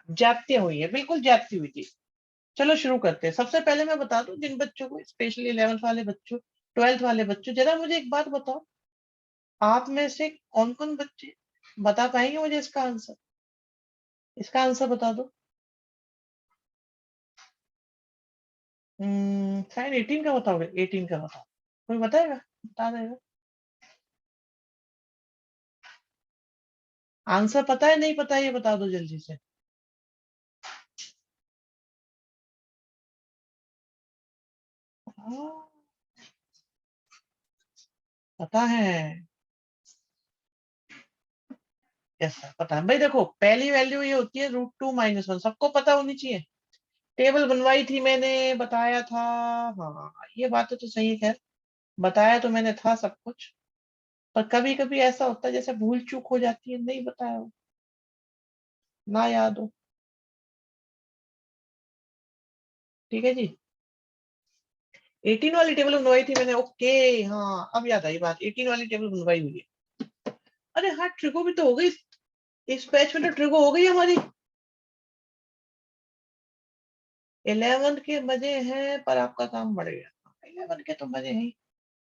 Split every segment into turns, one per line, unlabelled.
ज्यादतियां हुई है, बिल्कुल ज्यादती हुई थी। चलो शुरू करते हैं। सबसे पहले मैं बता दूं जिन बच्चों को, स्पेशली 11th वाले बच्चों, 12th वाले बच्चों, जरा मुझे एक बात बताओ, आप में से कौन कौन बच्चे बता पाएंगे मुझे इसका आंसर? इसका आंसर बता दो। शायद 18 का बताओगे, 18 का बताओ, कोई बताएगा? बता देगा। आंसर पता है नहीं पता है ये बता दो जल्दी से। हाँ, पता है। यस सर, पता है भाई। देखो पहली वैल्यू ये होती है √2 - 1, सबको पता होनी चाहिए। टेबल बनवाई थी मैंने, बताया था। हाँ ये बात तो सही है, खैर बताया तो मैंने था सब कुछ। पर कभी कभी ऐसा होता है जैसे भूल चूक हो जाती है, नहीं बताया हो, ना याद हो। ठीक है जी। 18 वाली टेबल बनवाई थी मैंने, ओके। हाँ अब याद आई बात, 18 वाली टेबल बनवाई हुई है। अरे हाँ, ट्रिको भी तो हो गई। इस बैच में तो ट्रिको हो गई हमारी। 11 के मजे हैं पर आपका काम बढ़ गया। 11 के तो मजे हैं।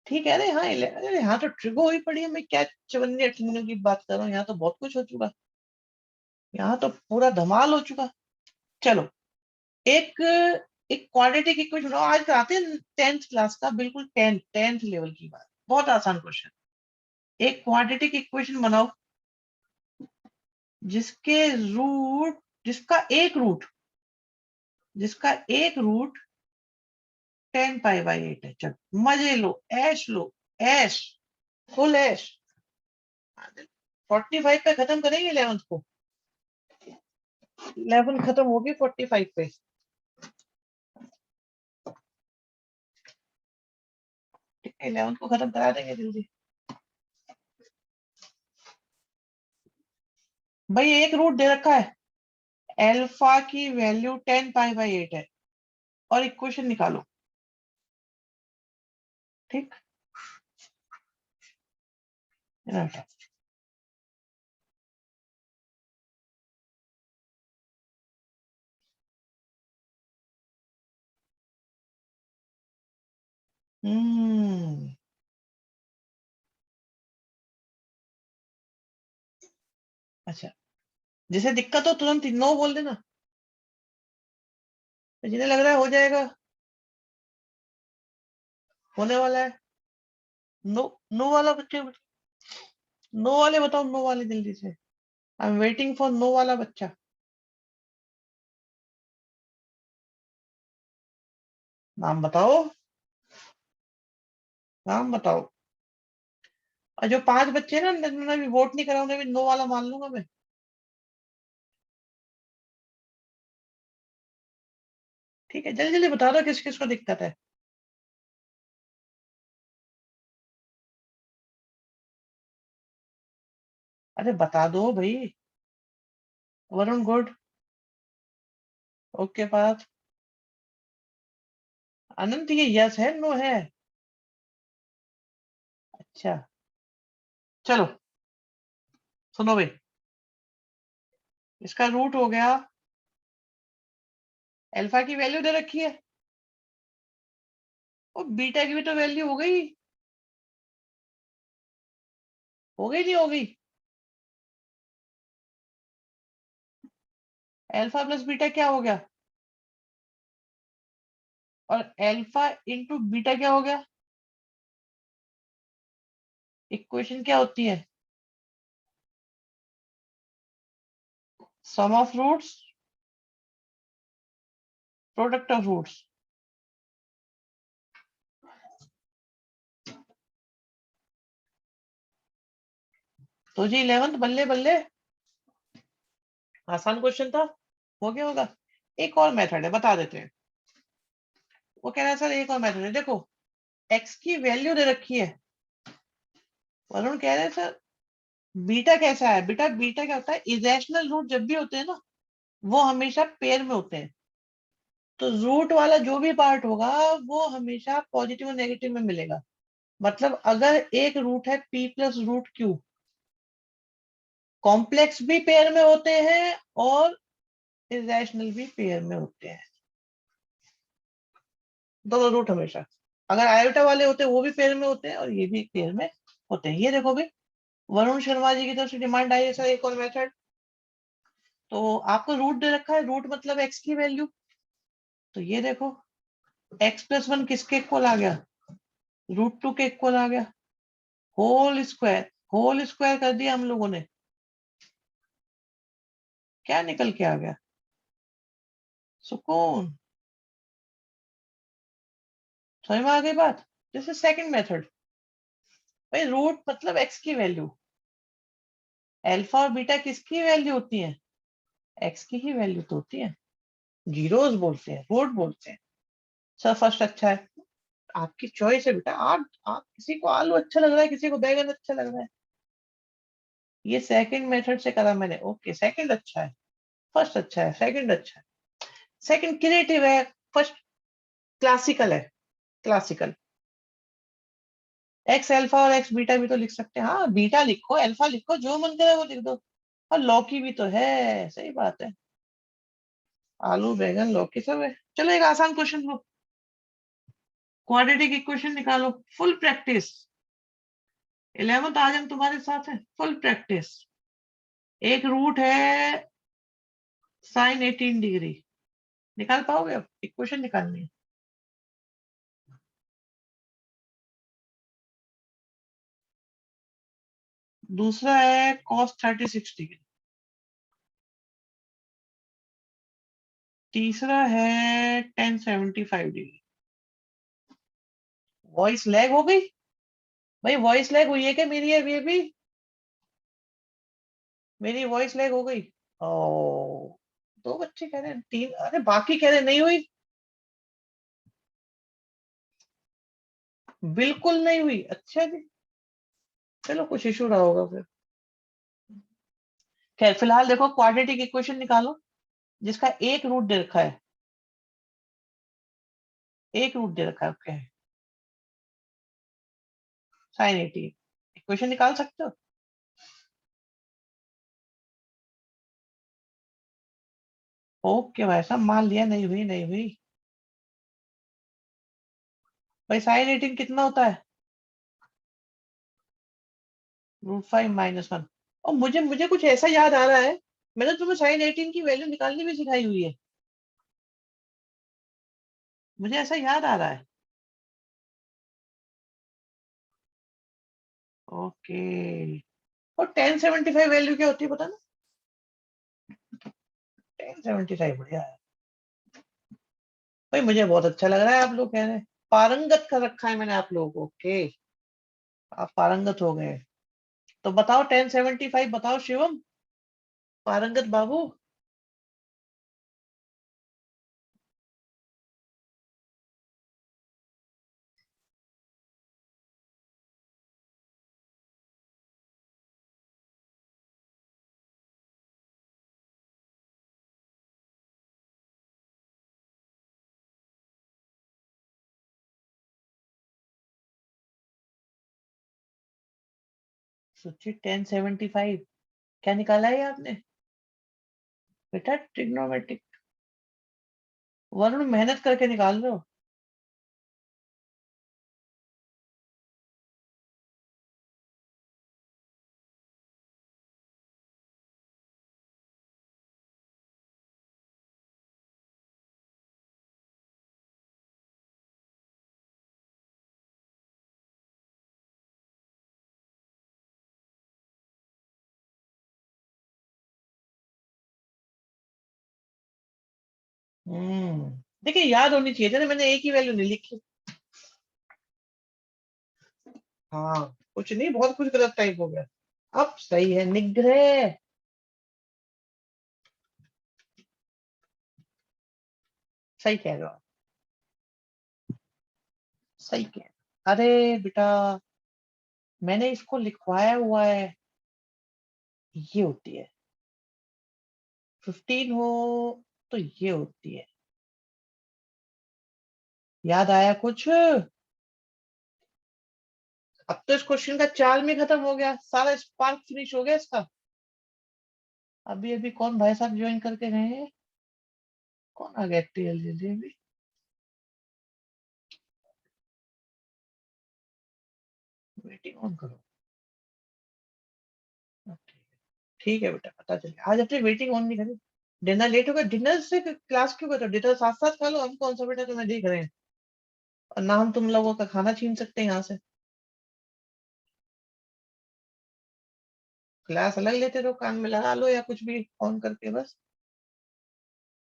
ठीक है। अरे हाँ 11, अरे हाँ तो ट्रिको हुई पड़ी है। मैं क्या 54 58 की बात कर रहा हूँ, यहाँ तो बहुत कुछ हो चुका। यहाँ तो पूरा धमाल हो चुका। चलो, एक एक क्वाड्रेटिक इक्वेशन बनाओ। आज कराते हैं 10th क्लास का, बिल्कुल 10th लेवल की बात, बहुत आसान क्वेश्चन। एक क्वाड्रेटिक इक्वेशन बनाओ जिसके रूट जिसका एक रूट जिसका एक रूट 10π/8 है। चलो मजे लो, ऐश लो, ऐश, फुल ऐश। 45 पे खत्म करेंगे 11th को। 11 खत्म होगी 45 पे। 11th को खत्म करा देंगे जल्दी। भाई एक रूट दे रखा है, एल्फा की वैल्यू 10π/8 है, और इक्वेशन निकालो। ठीक। हम्म। अच्छा, जिसे दिक्कत हो तुरंत नो बोल देना, जिन्हें लग रहा है हो जाएगा, होने वाला है। नो, नो वाला बच्चे, नो वाले बताओ, नो वाले जल्दी से। I am waiting for no वाला बच्चा। नाम बताओ, नाम बताओ। और जो 5 बच्चे हैं ना, जिन्होंने भी वोट नहीं करा, उन्हें भी नो वाला मान लूंगा मैं। ठीक है, जल्दी जल्दी बता दो किस किस को दिक्कत है। अरे बता दो भाई। वरुण गुड। ओके पास। अनंत, ये यस है नो है? अच्छा, चलो सुनो भाई। इसका रूट हो गया, अल्फा की वैल्यू दे रखी है, और बीटा की भी तो वैल्यू हो गई। हो गई नहीं हो गई? अल्फा प्लस बीटा क्या हो गया, और अल्फा इंटू बीटा क्या हो गया? इक्वेशन क्या होती है? Sum of roots, product of roots. तो जी 11th बल्ले बल्ले, आसान क्वेश्चन था। हो गया होगा। एक और मेथड है, बता देते हैं। वो कह रहा है सर एक और मेथड है, देखो एक्स की वैल्यू दे रखी है। वरुण कह रहे हैं सर बीटा कैसा है? बेटा बीटा क्या होता है, इरेशनल रूट जब भी होते हैं ना, वो हमेशा पेयर में होते हैं। तो रूट वाला जो भी पार्ट होगा वो हमेशा पॉजिटिव और नेगेटिव में मिलेगा। मतलब अगर एक रूट है p+√q, कॉम्प्लेक्स भी पेयर में होते हैं और इरेशनल भी पेयर में होते हैं, दोनों रूट हमेशा। अगर आयोटा वाले होते हैं वो भी पेयर में होते हैं और ये भी पेयर में होते हैं। ये देखो भाई, वरुण शर्मा जी की तरफ से डिमांड आई है सर एक और मेथड। तो आपको रूट दे रखा है, रूट मतलब एक्स की वैल्यू। तो ये देखो x+1 किसके इक्वल आ गया, √2 के इक्वल आ गया। होल स्क्वायर कर दिया हम लोगों ने, क्या निकल के आ गया, सुकून। समझ में आ गई बात। This is second method. भाई रूट मतलब एक्स की वैल्यू, अल्फा और बीटा किसकी वैल्यू होती है, एक्स की ही वैल्यू तो होती है। जीरोस बोलते हैं, रूट बोलते हैं। सर फर्स्ट अच्छा है, आपकी चॉइस है बेटा। आप किसी को आलू अच्छा लग रहा है, किसी को बैगन अच्छा लग रहा है। ये सेकंड मेथड से करा मैंने, ओके सेकंड अच्छा है, फर्स्ट अच्छा है, सेकंड अच्छा है। सेकंड क्रिएटिव है, फर्स्ट क्लासिकल है, क्लासिकल। एक्स अल्फा और एक्स बीटा भी तो लिख सकते हैं। हाँ बीटा लिखो, अल्फा लिखो, जो मन करे वो लिख दो। और लौकी भी तो है, सही बात है, आलू बैंगन लौकी सब है। चलो एक आसान क्वेश्चन लो, क्वाड्रेटिक इक्वेशन निकालो, फुल प्रैक्टिस। 11th आज हम तुम्हारे साथ है, फुल प्रैक्टिस। एक रूट है sin 18 डिग्री, निकाल पाओगे, अब इक्वेशन निकालनी है। दूसरा है cos 36 डिग्री। तीसरा है tan 75 डिग्री। वॉइस लैग हो गई भाई, वॉइस लैग हुई है क्या मेरी, है ये भी मेरी वॉइस लैग हो गई। ओ, दो बच्चे कह रहे हैं, तीन, अरे बाकी कह रहे नहीं हुई। बिल्कुल नहीं हुई, अच्छा जी। चलो कुछ इशू रहा होगा फिर। खैर फिलहाल देखो, क्वाड्रेटिक इक्वेशन निकालो जिसका एक रूट दे रखा है, एक रूट दे रखा है, क्या है, sin 18। इक्वेशन निकाल सकते हो। ओके भाई साहब, मान लिया नहीं हुई, नहीं हुई। भाई sin 18 कितना होता है, √5 - 1। और मुझे मुझे कुछ ऐसा याद आ रहा है, मैंने तुम्हें sin 18 की वैल्यू निकालनी भी सिखाई हुई है, मुझे ऐसा याद आ रहा है। ओके। और 1075 वैल्यू क्या होती है पता ना, 1075 बढ़िया है। भाई मुझे बहुत अच्छा लग रहा है, आप लोग कह रहे हैं पारंगत कर रखा है मैंने आप लोगों को, ओके, आप पारंगत हो गए। तो बताओ 1075, बताओ शिवम, पारंगत बाबू। सोचिए 1075 क्या निकाला है आपने, बेटा ट्रिग्नोमेट्रिक। वरुण मेहनत करके निकाल रहे हो। देखिए याद होनी चाहिए थी ना, मैंने एक ही वैल्यू नहीं लिखी। हाँ कुछ नहीं, बहुत कुछ गलत टाइप हो गया। अब सही है, निग्रह। सही कह रहे हो आप, सही कह रहे हो। अरे बेटा, मैंने इसको लिखवाया हुआ है, ये होती है 15 हो तो ये होती है। याद आया कुछ। अब तो इस क्वेश्चन का चाल में खत्म हो गया, सारा स्पार्क फिनिश हो गया इसका। अभी अभी कौन भाई साहब ज्वाइन करके गए हैं, कौन आ गया टीएल जल्दी भी? मीटिंग ऑन करो। ठीक है बेटा, पता चले आज अपनी मीटिंग ऑन नहीं करी। डिनर लेट होगा, डिनर से क्लास क्यों करते हो? डिनर साथ साथ खा लो, हम कौन सा बेटा तुम्हें देख रहे हैं, और ना हम तुम लोगों का खाना छीन सकते हैं यहाँ से। क्लास अलग लेते रहो, कान में लगा लो या कुछ भी ऑन करके बस।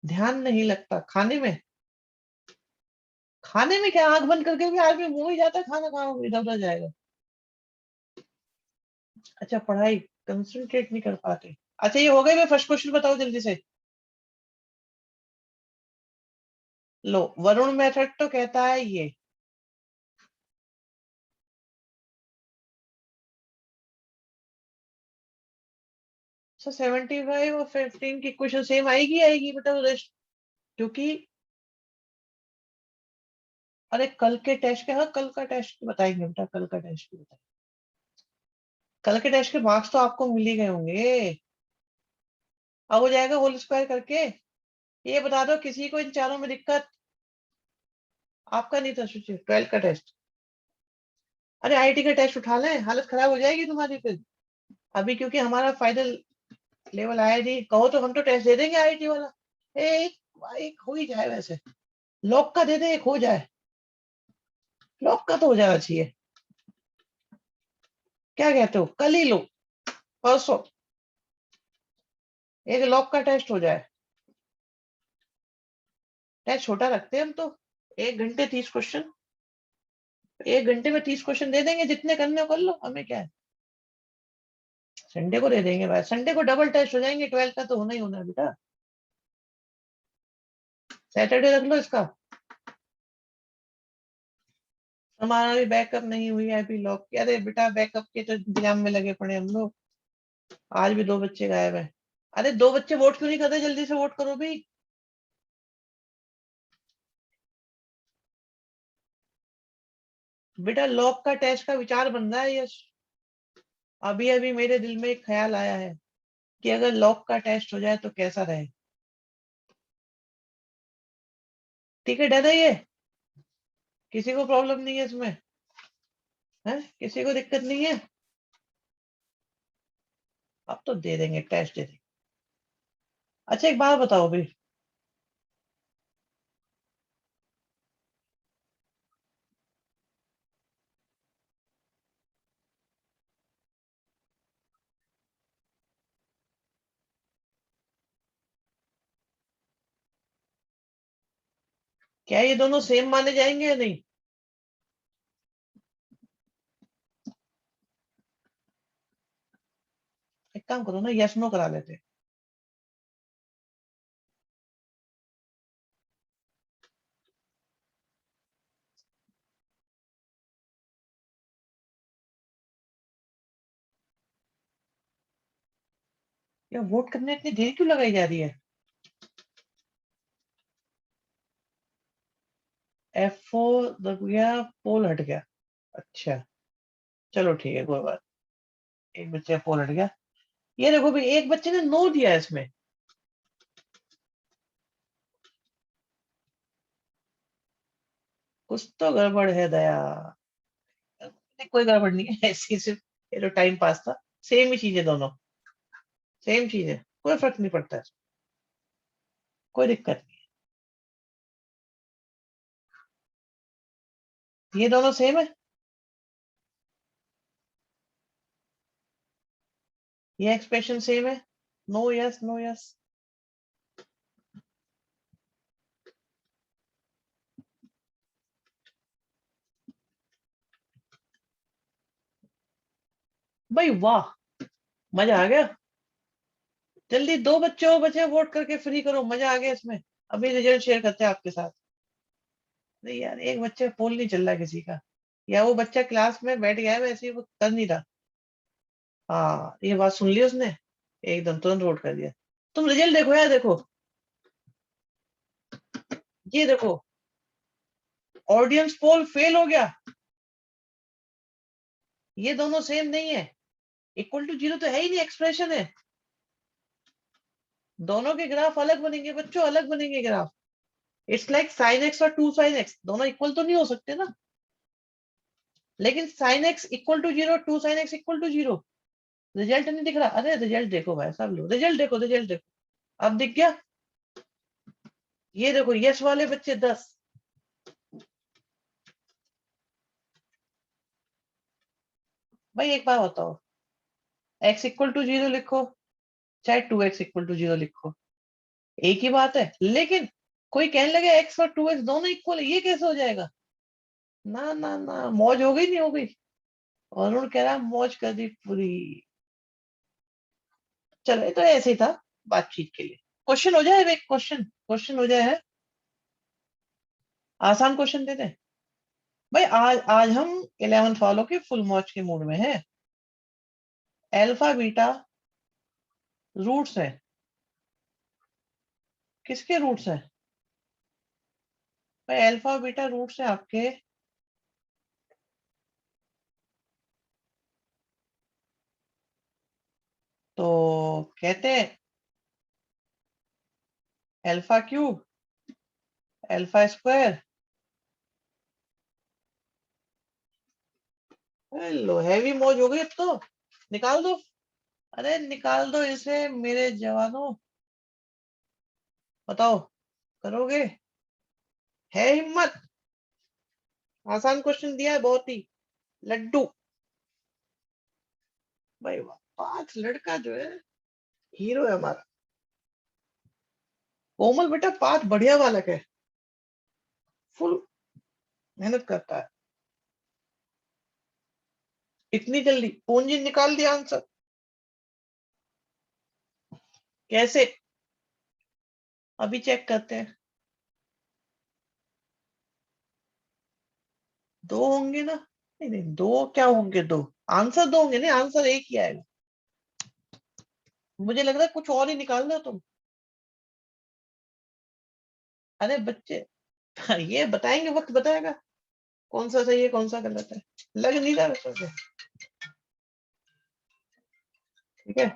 ध्यान नहीं लगता खाने में। खाने में क्या, आंख बंद करके भी आदमी मुंह ही जाता है, खाना कहाँ इधर उधर जाएगा। अच्छा, पढ़ाई कंसंट्रेट नहीं कर पाते। अच्छा ये हो गए, मैं फर्स्ट क्वेश्चन बताओ जल्दी से। लो, वरुण मेथड तो कहता है ये, सो 75 और 15 की क्वेश्चन सेम आएगी आएगी बेटा रेस्ट, क्योंकि अरे कल के टेस्ट के, हाँ कल का टेस्ट बताएंगे बेटा, कल का टेस्ट की बताएंगे। कल के टेस्ट के मार्क्स तो आपको मिल ही गए होंगे। अब हो जाएगा होल स्क्वायर करके। ये बता दो किसी को इन चारों में दिक्कत? आपका नहीं था सोचिए, 12 का टेस्ट। अरे आईआईटी का टेस्ट उठा लें, हालत खराब हो जाएगी तुम्हारी फिर। अभी क्योंकि हमारा फाइनल लेवल आया नहीं, कहो तो हम तो टेस्ट दे देंगे आईआईटी वाला। एक हो ही जाए वैसे, लॉक का दे दे, एक हो जाए। लॉक का तो हो जाना चाहिए। क्या कहते हो, कल ही लो, परसों एक लॉक का टेस्ट हो जाए। टेस्ट छोटा रखते हैं हम तो, 1 घंटे 30 क्वेश्चन। 1 घंटे में 30 क्वेश्चन दे देंगे, जितने करने हो कर लो, हमें क्या है। संडे को दे देंगे भाई, संडे को डबल टेस्ट हो जाएंगे, 12 का तो होना ही होना है बेटा। सैटरडे रख लो इसका। हमारा भी बैकअप नहीं हुई है अभी लॉक की। अरे बेटा बैकअप के तो इंतजाम में लगे पड़े हम लोग। आज भी 2 बच्चे गायब है। अरे 2 बच्चे वोट क्यों नहीं करते, जल्दी से वोट करो भी। बेटा लॉक का टेस्ट का विचार बन रहा है यश। अभी अभी मेरे दिल में एक ख्याल आया है कि अगर लॉक का टेस्ट हो जाए तो कैसा रहे। ठीक है, डर है ये? किसी को प्रॉब्लम नहीं है इसमें? है किसी को दिक्कत नहीं है? अब तो दे देंगे, टेस्ट दे देंगे। अच्छा एक बात बताओ भी, क्या ये दोनों सेम माने जाएंगे या नहीं? एक काम करो ना, यस नो करा लेते हैं। या वोट करने इतनी देर क्यों लगाई जा रही है? F4 दब गया, पोल हट गया। अच्छा, चलो ठीक है, कोई बात। एक बच्चे का पोल हट गया। ये देखो भी, एक बच्चे ने नो दिया है इसमें। कुछ तो गड़बड़ है दया। नहीं, कोई गड़बड़ नहीं है, ऐसी सिर्फ ये तो टाइम पास था। सेम ही चीज है दोनों, सेम चीज है, कोई फर्क नहीं पड़ता है। कोई दिक्कत नहीं, ये दोनों सेम है। ये एक्सप्रेशन सेम है। No yes, no yes. भाई वाह, मजा आ गया। जल्दी, 2 बच्चे और बचे, वोट करके फ्री करो, मजा आ गया इसमें। अभी रिजल्ट शेयर करते हैं आपके साथ। नहीं यार, एक बच्चे पोल नहीं चल रहा किसी का, या वो बच्चा क्लास में बैठ गया है, वैसे ही वो कर नहीं रहा। हाँ ये बात सुन ली उसने, एकदम तुरंत वोट कर दिया। तुम रिजल्ट देखो यार, देखो ये देखो, ऑडियंस पोल फेल हो गया। ये दोनों सेम नहीं है, इक्वल टू जीरो तो है ही नहीं, एक्सप्रेशन है। दोनों के ग्राफ अलग बनेंगे बच्चों, अलग बनेंगे graph. It's like sine x और 2 sin x, दोनों इक्वल तो नहीं हो सकते ना। लेकिन sine x equal to 0, 2 sin x equal to 0। Result नहीं दिख रहा? अरे रिजल्ट देखो भाई साहब, लो रिजल्ट देखो, रिजल्ट देखो। अब दिख गया? ये देखो, यस वाले बच्चे 10। भाई एक बात बताओ, x इक्वल टू 0 लिखो चाहे 2x इक्वल टू 0 लिखो, एक ही बात है। लेकिन कोई कहने लगे x और 2x दोनों इक्वल है, ये कैसे हो जाएगा? ना ना ना, मौज हो गई नहीं हो गई? अरुण कह रहा मौज कर दी पूरी। चलो ये तो ऐसे ही था, बातचीत के लिए। क्वेश्चन हो जाए, एक क्वेश्चन क्वेश्चन हो जाए है। आसान क्वेश्चन देते हैं भाई। आज आज हम 11th वालों के फुल मौज के मूड में है। अल्फा बीटा रूट्स है। किसके रूट्स है भाई? अल्फा बीटा रूट्स है आपके। तो कहते हैं अल्फा क्यूब, अल्फा स्क्वायर। लो हैवी मौज हो गई अब तो। निकाल दो। अरे निकाल दो इसे मेरे जवानों। बताओ, करोगे? है हिम्मत? आसान क्वेश्चन दिया है बहुत ही। लड्डू। भाई वाह, पांच लड़का जो है हीरो है हमारा। कोमल बेटा पांच बढ़िया बालक है, फुल मेहनत करता है। इतनी जल्दी पूंजी निकाल दिया आंसर? कैसे? अभी चेक करते हैं। दो होंगे ना? नहीं नहीं, दो क्या होंगे? दो आंसर दो होंगे? नहीं, आंसर एक ही आएगा। मुझे लग रहा है कुछ और ही निकाल दो तुम। अरे बच्चे, ये बताएंगे, वक्त बताएगा कौन सा सही है कौन सा गलत है। लग नहीं रहा वैसे से। ठीक है।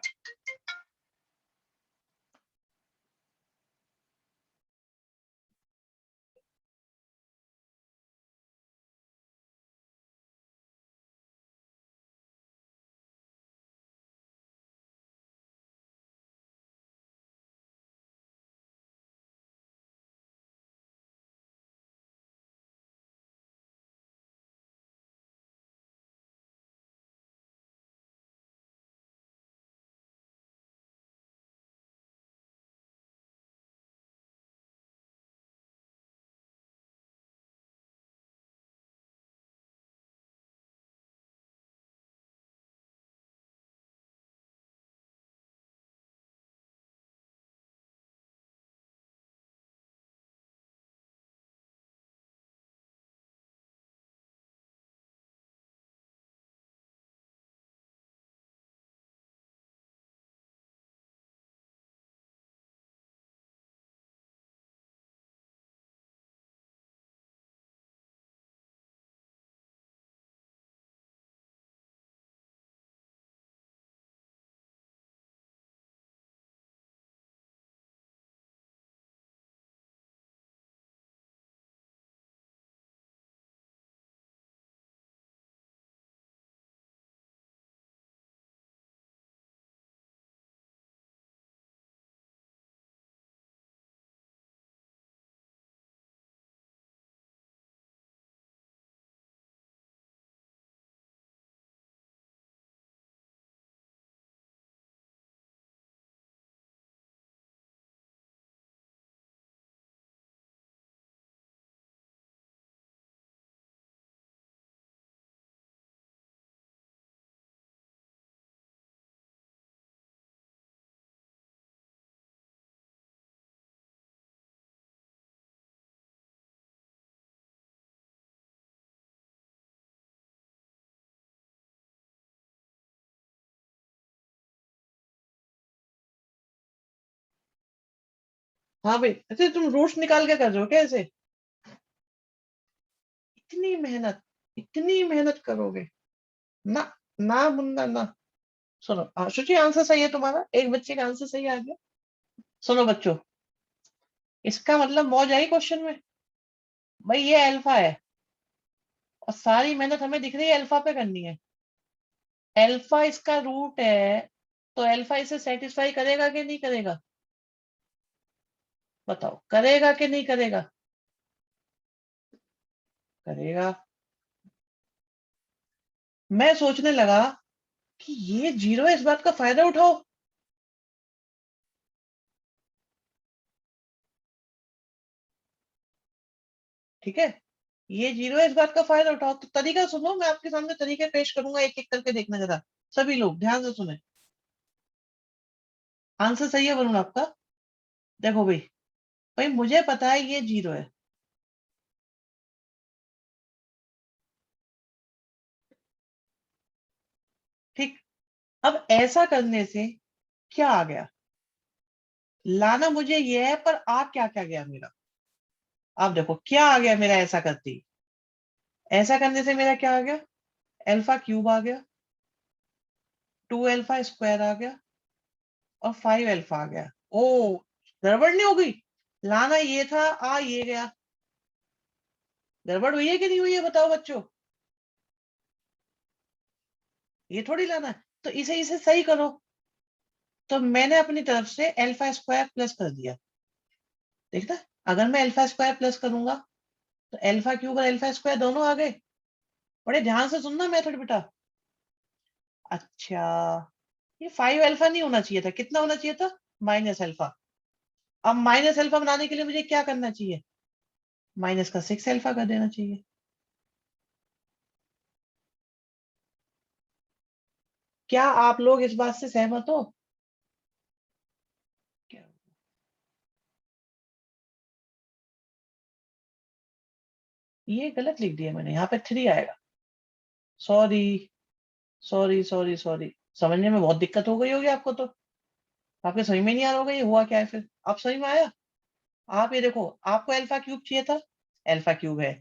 हाँ भाई, अच्छा तुम रूट्स निकाल के कर रहे हो क्या ऐसे? इतनी मेहनत, इतनी मेहनत करोगे? ना ना मुन्ना ना। सुनो, हाँ शुचि आंसर सही है तुम्हारा, एक बच्चे का आंसर सही आ गया। सुनो बच्चों, इसका मतलब मौज आई क्वेश्चन में। भाई ये अल्फा है और सारी मेहनत हमें दिख रही है अल्फा पे करनी है। अल्फा इसका रूट है, तो अल्फा इसे सेटिस्फाई करेगा कि नहीं करेगा? बताओ, करेगा कि नहीं करेगा? करेगा। मैं सोचने लगा कि ये जीरो है, इस बात का फायदा उठाओ। ठीक है, ये जीरो है, इस बात का फायदा उठाओ। तो तरीका सुनो, मैं आपके सामने तरीके पेश करूंगा, एक एक करके देखना जरा। सभी लोग ध्यान से सुने। आंसर सही है वरुण आपका। देखो भाई, भाई मुझे पता है ये जीरो है। ठीक। अब ऐसा करने से क्या आ गया? लाना मुझे ये है, पर आ क्या क्या गया मेरा? अब देखो क्या आ गया मेरा ऐसा करती। ऐसा करने से मेरा क्या आ गया? अल्फा क्यूब आ गया, 2 अल्फा स्क्वायर आ गया, और 5 अल्फा आ गया। ओ, गड़बड़ नहीं हो गई? लाना ये था, आ ये गया। गड़बड़ हुई है कि नहीं हुई है बताओ बच्चों? ये थोड़ी लाना है। तो इसे इसे सही करो। तो मैंने अपनी तरफ से अल्फा स्क्वायर प्लस कर दिया। देखना, अगर मैं अल्फा स्क्वायर प्लस करूंगा तो अल्फा क्यूब और अल्फा स्क्वायर दोनों आ गए। बड़े ध्यान से सुनना मेथड बेटा। अच्छा, ये 5 अल्फा नहीं होना चाहिए था, कितना होना चाहिए था? -अल्फा। अब -अल्फा बनाने के लिए मुझे क्या करना चाहिए? माइनस का 6 अल्फा कर देना चाहिए। क्या आप लोग इस बात से सहमत हो? क्या? ये गलत लिख दिया मैंने, यहाँ पे 3 आएगा। Sorry, sorry sorry sorry. समझने में बहुत दिक्कत हो गई होगी आपको तो। आपके समझ में नहीं आ रहा होगा ये हुआ क्या है। फिर आप समझ में आया? आप ये देखो, आपको अल्फा क्यूब चाहिए था, अल्फा क्यूब है।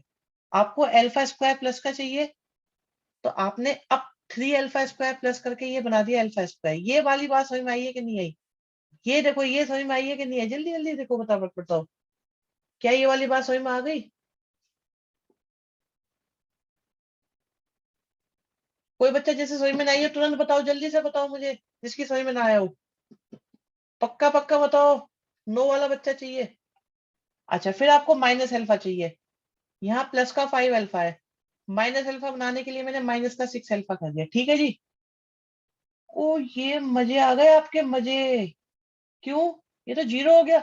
आपको अल्फा स्क्वायर प्लस का चाहिए, तो आपने अब 3 अल्फा स्क्वायर प्लस करके ये बना दिया अल्फा स्क्वायर। ये वाली बात समझ में आई है कि नहीं आई? ये देखो, ये समझ में आई है कि नहीं आई? जल्दी जल्दी देखो, बताओ बताओ। क्या ये वाली बात समझ में आ गई? कोई बच्चा जैसे समझ में नहीं आई है तुरंत बताओ, जल्दी से बताओ मुझे, जिसकी समझ में ना आया हो। पक्का पक्का बताओ। नो वाला बच्चा चाहिए। अच्छा, फिर आपको -अल्फा चाहिए। यहाँ प्लस का 5 अल्फा है। -अल्फा बनाने के लिए मैंने माइनस का 6 अल्फा कर दिया। ठीक है जी। ओ, ये मजे आ गए आपके मजे। क्यों? ये तो जीरो हो गया।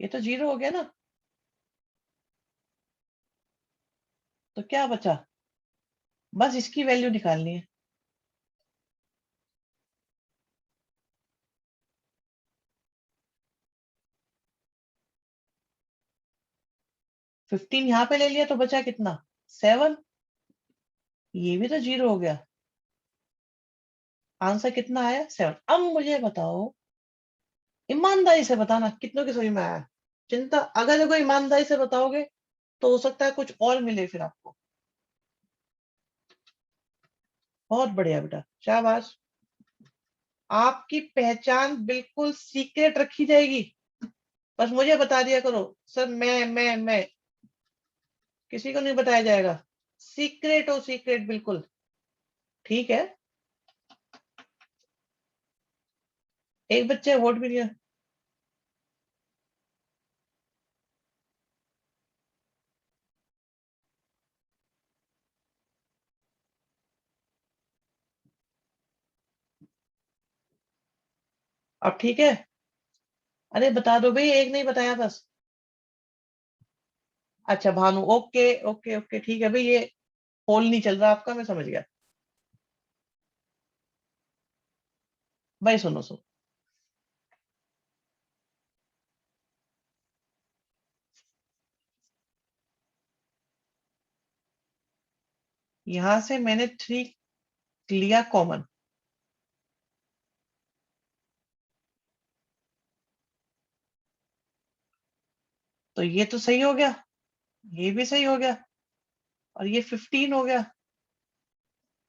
ये तो जीरो हो गया ना। तो क्या बचा? बस इसकी वैल्यू निकालनी है। 15 यहाँ पे ले लिया तो बचा कितना? 7। ये भी तो जीरो हो गया। आंसर कितना आया? 7। अब मुझे बताओ, ईमानदारी से बताना कितनों की समझ में आया। चिंता, अगर देखो ईमानदारी से बताओगे तो हो सकता है कुछ और मिले फिर आपको। बहुत बढ़िया बेटा, शाबाश। आपकी पहचान बिल्कुल सीक्रेट रखी जाएगी। बस मुझे बता दिया करो, सर मैं, किसी को नहीं बताया जाएगा। सीक्रेट हो, सीक्रेट बिल्कुल। ठीक है। एक बच्चे वोट भी दिया। अब ठीक है। अरे बता दो भाई, एक नहीं बताया बस। अच्छा भानु, ओके ओके ओके, ठीक है भाई। ये पोल नहीं चल रहा आपका, मैं समझ गया। भाई सुनो सुनो, यहां से मैंने 3 लिया कॉमन। तो ये तो सही हो गया, ये भी सही हो गया, और ये 15 हो गया,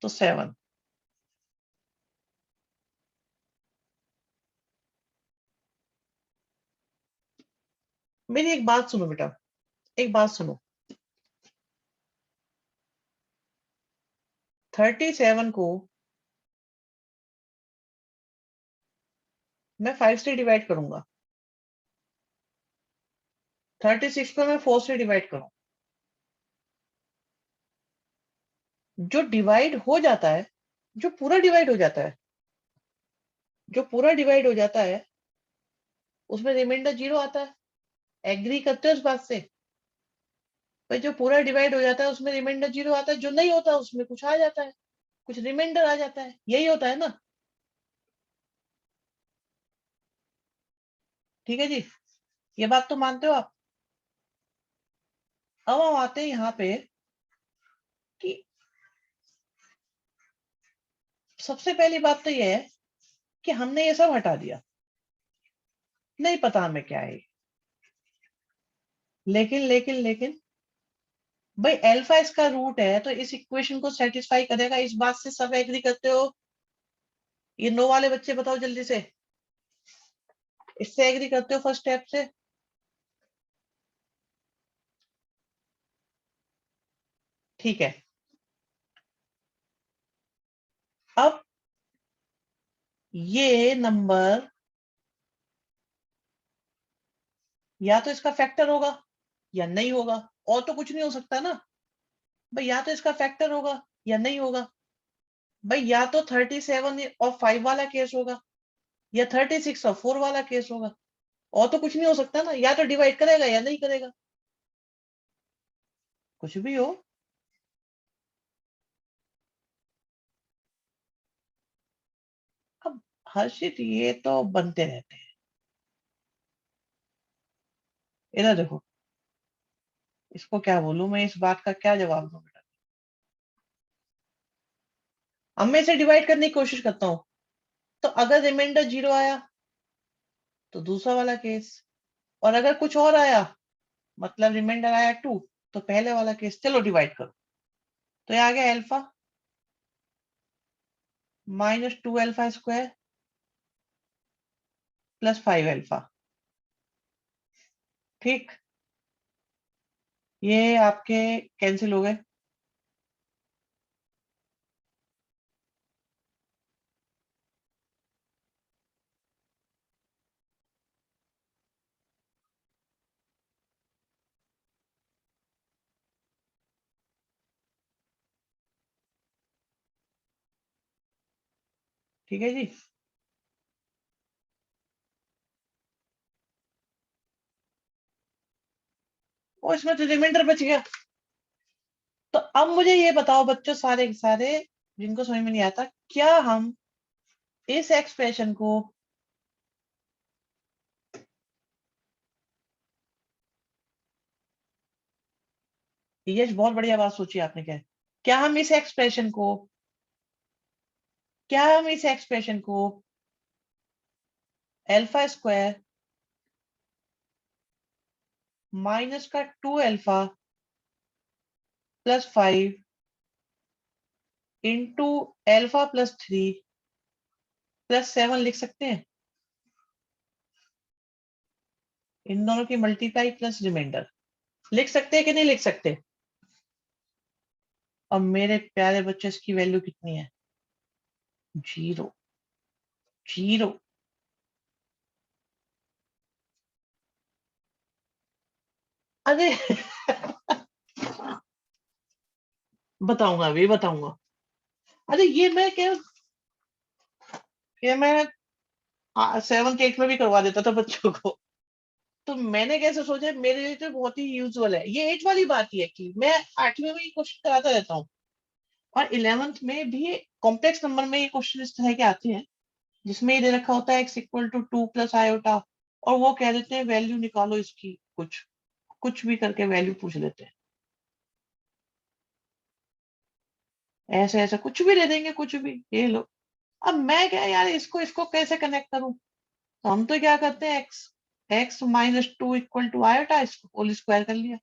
तो 7। मेरी एक बात सुनो बेटा, एक बात सुनो, 37 को मैं 5 से डिवाइड करूंगा, 36 को मैं 4 से डिवाइड करूं, जो डिवाइड हो जाता है, जो पूरा डिवाइड हो जाता है, जो पूरा डिवाइड हो जाता है उसमें रिमाइंडर 0 आता है। एग्री करते हो इस बात से? भाई जो पूरा डिवाइड हो जाता है उसमें रिमाइंडर 0 आता है, जो नहीं होता उसमें कुछ आ जाता है, कुछ रिमाइंडर आ जाता है, यही होता है ना? ठीक है जी, ये बात तो मानते हो आप? अब हम आते हैं यहाँ पे कि सबसे पहली बात तो ये है कि हमने ये सब हटा दिया, नहीं पता हमें क्या है, लेकिन लेकिन लेकिन भाई अल्फा इसका रूट है तो इस इक्वेशन को सेटिस्फाई करेगा, इस बात से सब एग्री करते हो? ये नो वाले बच्चे बताओ जल्दी से, इससे एग्री करते हो फर्स्ट स्टेप से? ठीक है, अब ये नंबर या तो इसका फैक्टर होगा या नहीं होगा, और तो कुछ नहीं हो सकता ना भाई, या तो इसका फैक्टर होगा या नहीं होगा भाई, या तो 37 और 5 वाला केस होगा या 36 और 4 वाला केस होगा, और तो कुछ नहीं हो सकता ना, या तो डिवाइड करेगा या नहीं करेगा, कुछ भी हो। अब हर्षित ये तो बनते रहते हैं, इधर देखो, इसको क्या बोलूं मैं, इस बात का क्या जवाब दूं बेटा? अब मैं इसे डिवाइड करने की कोशिश करता हूं, तो अगर रिमाइंडर 0 आया तो दूसरा वाला केस, और अगर कुछ और आया मतलब रिमाइंडर आया 2 तो पहले वाला केस। चलो डिवाइड करो, तो ये आ गया अल्फा -2 अल्फा स्क्वायर +5 अल्फा। ठीक, ये आपके कैंसिल हो गए, ठीक है जी। और इसमें तो रिमाइंडर बच गया। तो अब मुझे ये बताओ बच्चों, सारे के सारे जिनको समझ में नहीं आता, क्या हम इस एक्सप्रेशन को ये बहुत बढ़िया बात सोची आपने, क्या हम इस एक्सप्रेशन को, क्या हम इस एक्सप्रेशन को अल्फा स्क्वायर माइनस का 2 अल्फा +5 इंटू अल्फा +3 +7 लिख सकते हैं? इन दोनों की मल्टीप्लाई प्लस रिमाइंडर लिख सकते हैं कि नहीं लिख सकते? और मेरे प्यारे बच्चे इसकी वैल्यू कितनी है? 0, 0। अरे बताऊंगा, अभी बताऊंगा। अरे ये मैं 7th 8th में भी करवा देता था बच्चों को, तो मैंने कैसे सोचा, मेरे लिए तो बहुत ही यूजुअल है ये, 8 वाली बात ही है कि मैं 8वीं में ये क्वेश्चन कराता रहता हूँ, और 11th में भी कॉम्प्लेक्स नंबर में ये क्वेश्चन इस तरह के आते हैं जिसमें ये दे रखा होता है x = 2 + आयोटा, और वो कह देते हैं वैल्यू निकालो इसकी, कुछ कुछ भी करके वैल्यू पूछ लेते हैं, ऐसे ऐसे कुछ भी दे देंगे, कुछ भी, ये लो। अब मैं क्या यार, इसको इसको कैसे कनेक्ट करूं? तो हम तो क्या करते हैं, x - 2 = आयोटा, इसको होल स्क्वायर कर लिया।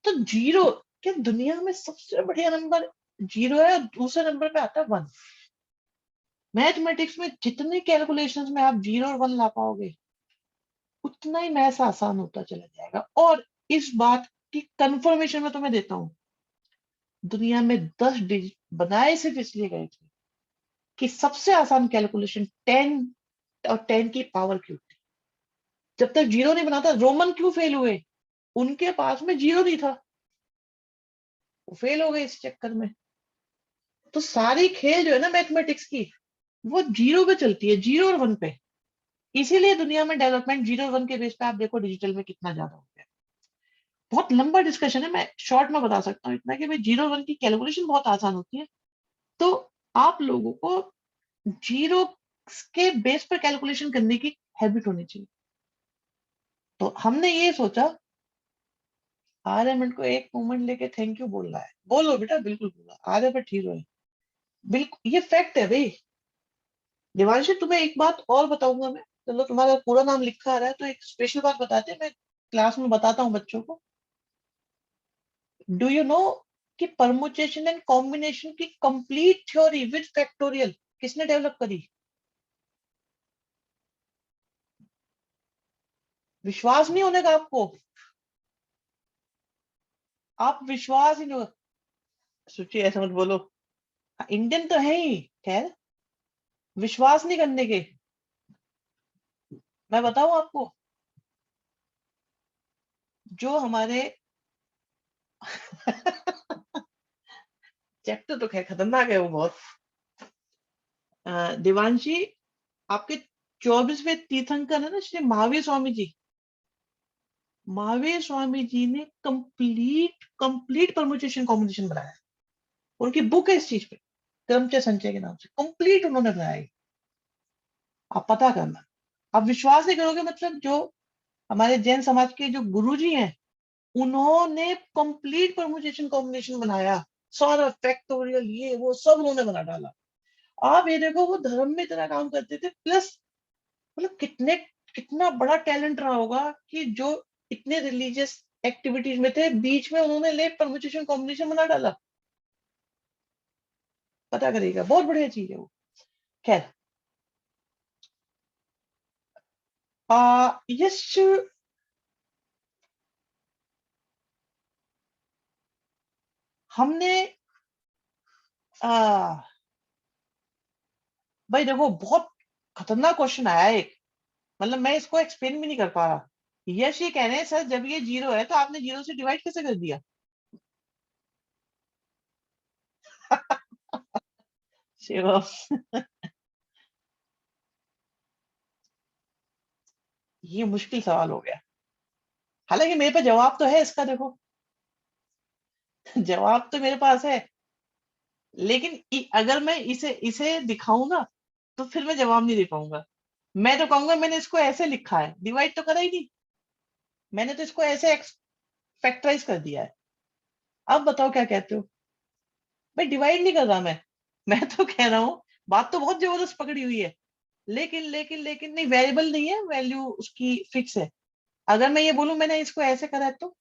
तो 0, क्या दुनिया में सबसे बढ़िया नंबर 0 है, और दूसरे नंबर पे आता है 1। मैथमेटिक्स में जितने कैलकुलेशंस में आप 0 और 1 ला पाओगे, उतना ही मैथ्स आसान होता चला जाएगा। और इस बात की कंफर्मेशन मैं तुम्हें देता हूँ, दुनिया में 10 डिजिट बनाए सिर्फ इसलिए गए थे कि सबसे आसान कैलकुलेशन 10 और 10 की पावर क्यूब थी। जब तक जीरो नहीं बनाता, रोमन क्यों फेल हुए? उनके पास में जीरो नहीं था, वो फेल हो गए इस चक्कर में। तो सारी खेल जो है ना मैथमेटिक्स की, वो जीरो पे चलती है, जीरो और वन पे। इसीलिए दुनिया में डेवलपमेंट जीरो और वन के बेस पे आप देखो डिजिटल में कितना ज्यादा हो गया। बहुत लंबा डिस्कशन है, मैं शॉर्ट में बता सकता हूँ इतना कि भाई जीरो वन की कैलकुलेशन बहुत आसान होती है। तो आप लोगों को जीरो के बेस पर कैलकुलेशन करने की हैबिट होनी चाहिए। तो हमने ये सोचा, आर्यमन को एक मोमेंट लेके थैंक यू बोल रहा है, बोलो बेटा, बिल्कुल बोला, आर्यभट्ट हीरो है, बिल्कुल ये फैक्ट है भाई। दिवांशी तुम्हें एक बात और बताऊंगा मैं, चलो तुम्हारा पूरा नाम लिखा आ रहा है तो एक स्पेशल बात बताते हैं, मैं क्लास में बताता हूँ बच्चों को। डू यू नो कि परमुटेशन एंड कॉम्बिनेशन की कंप्लीट थ्योरी विद फैक्टोरियल किसने डेवलप करी? विश्वास नहीं होने का आपको? आप विश्वास ही नहीं हो, सोचिए, ऐसा मत बोलो। इंडियन तो है ही, खैर, विश्वास नहीं करने के। मैं बताऊं आपको, जो हमारे चैप्टर तो खैर खतरनाक है वो बहुत। देवांशी, आपके 24वें तीर्थंकर है ना श्री महावीर स्वामी जी, महावीर स्वामी जी ने कंप्लीट कंप्लीट परमुटेशन कॉम्बिनेशन बनाया है। उनकी बुक है इस चीज पे, क्रमचय संचय के नाम से, कंप्लीट उन्होंने बनाया है। आप पता करना, आप विश्वास नहीं करोगे, मतलब जो हमारे जैन समाज के जो गुरु जी हैं, उन्होंने कंप्लीट परमुटेशन कॉम्बिनेशन बनाया, सारा फैक्टोरियल ये वो सब उन्होंने बना डाला। आप ये देखो, वो धर्म में इतना काम करते थे, प्लस मतलब कितने, कितना बड़ा टैलेंट रहा होगा कि जो इतने रिलीजियस एक्टिविटीज में थे, बीच में उन्होंने ले परमुटेशन कॉम्बिनेशन बना डाला। पता करेगा, बहुत बढ़िया चीज है वो। खैर, यस, हमने आ, भाई देखो, बहुत खतरनाक क्वेश्चन आया है एक, मतलब मैं इसको एक्सप्लेन भी नहीं कर पा रहा। यश ये कह रहे हैं सर, जब ये जीरो है तो आपने जीरो से डिवाइड कैसे कर दिया? शिवम, ये मुश्किल सवाल हो गया। हालांकि मेरे पास जवाब तो है इसका, देखो, जवाब तो मेरे पास है, लेकिन अगर मैं इसे इसे दिखाऊं ना, तो फिर मैं जवाब नहीं दे पाऊंगा। मैं तो कहूंगा मैंने इसको ऐसे लिखा है, डिवाइड तो करा ही नहीं, मैंने तो इसको ऐसे फैक्टराइज कर दिया है। अब बताओ क्या कहते हो? भाई डिवाइड नहीं कर रहा मैं तो कह रहा हूँ, बात तो बहुत जबरदस्त पकड़ी हुई है, लेकिन नहीं, वेरिएबल नहीं है, वैल्यू उसकी फिक्स है। अगर मैं ये बोलूं मैंने इसको ऐसे करा है, तो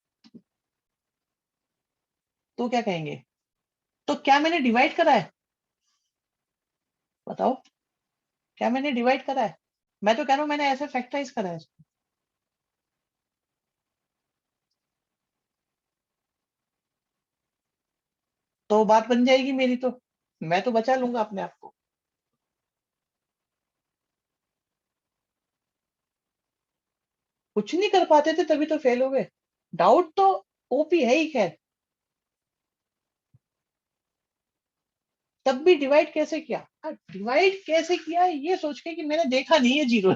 क्या कहेंगे? तो क्या मैंने डिवाइड करा है? बताओ, क्या मैंने डिवाइड करा है? मैं तो कह रहा हूं मैंने ऐसे फैक्टराइज करा है। तो बात बन जाएगी मेरी, तो मैं तो बचा लूंगा अपने आप को। कुछ नहीं कर पाते थे तभी तो फेल हो गए। डाउट तो ओपी है ही, खैर। तब भी डिवाइड कैसे किया? डिवाइड कैसे किया ये सोच के कि मैंने देखा नहीं है जीरो।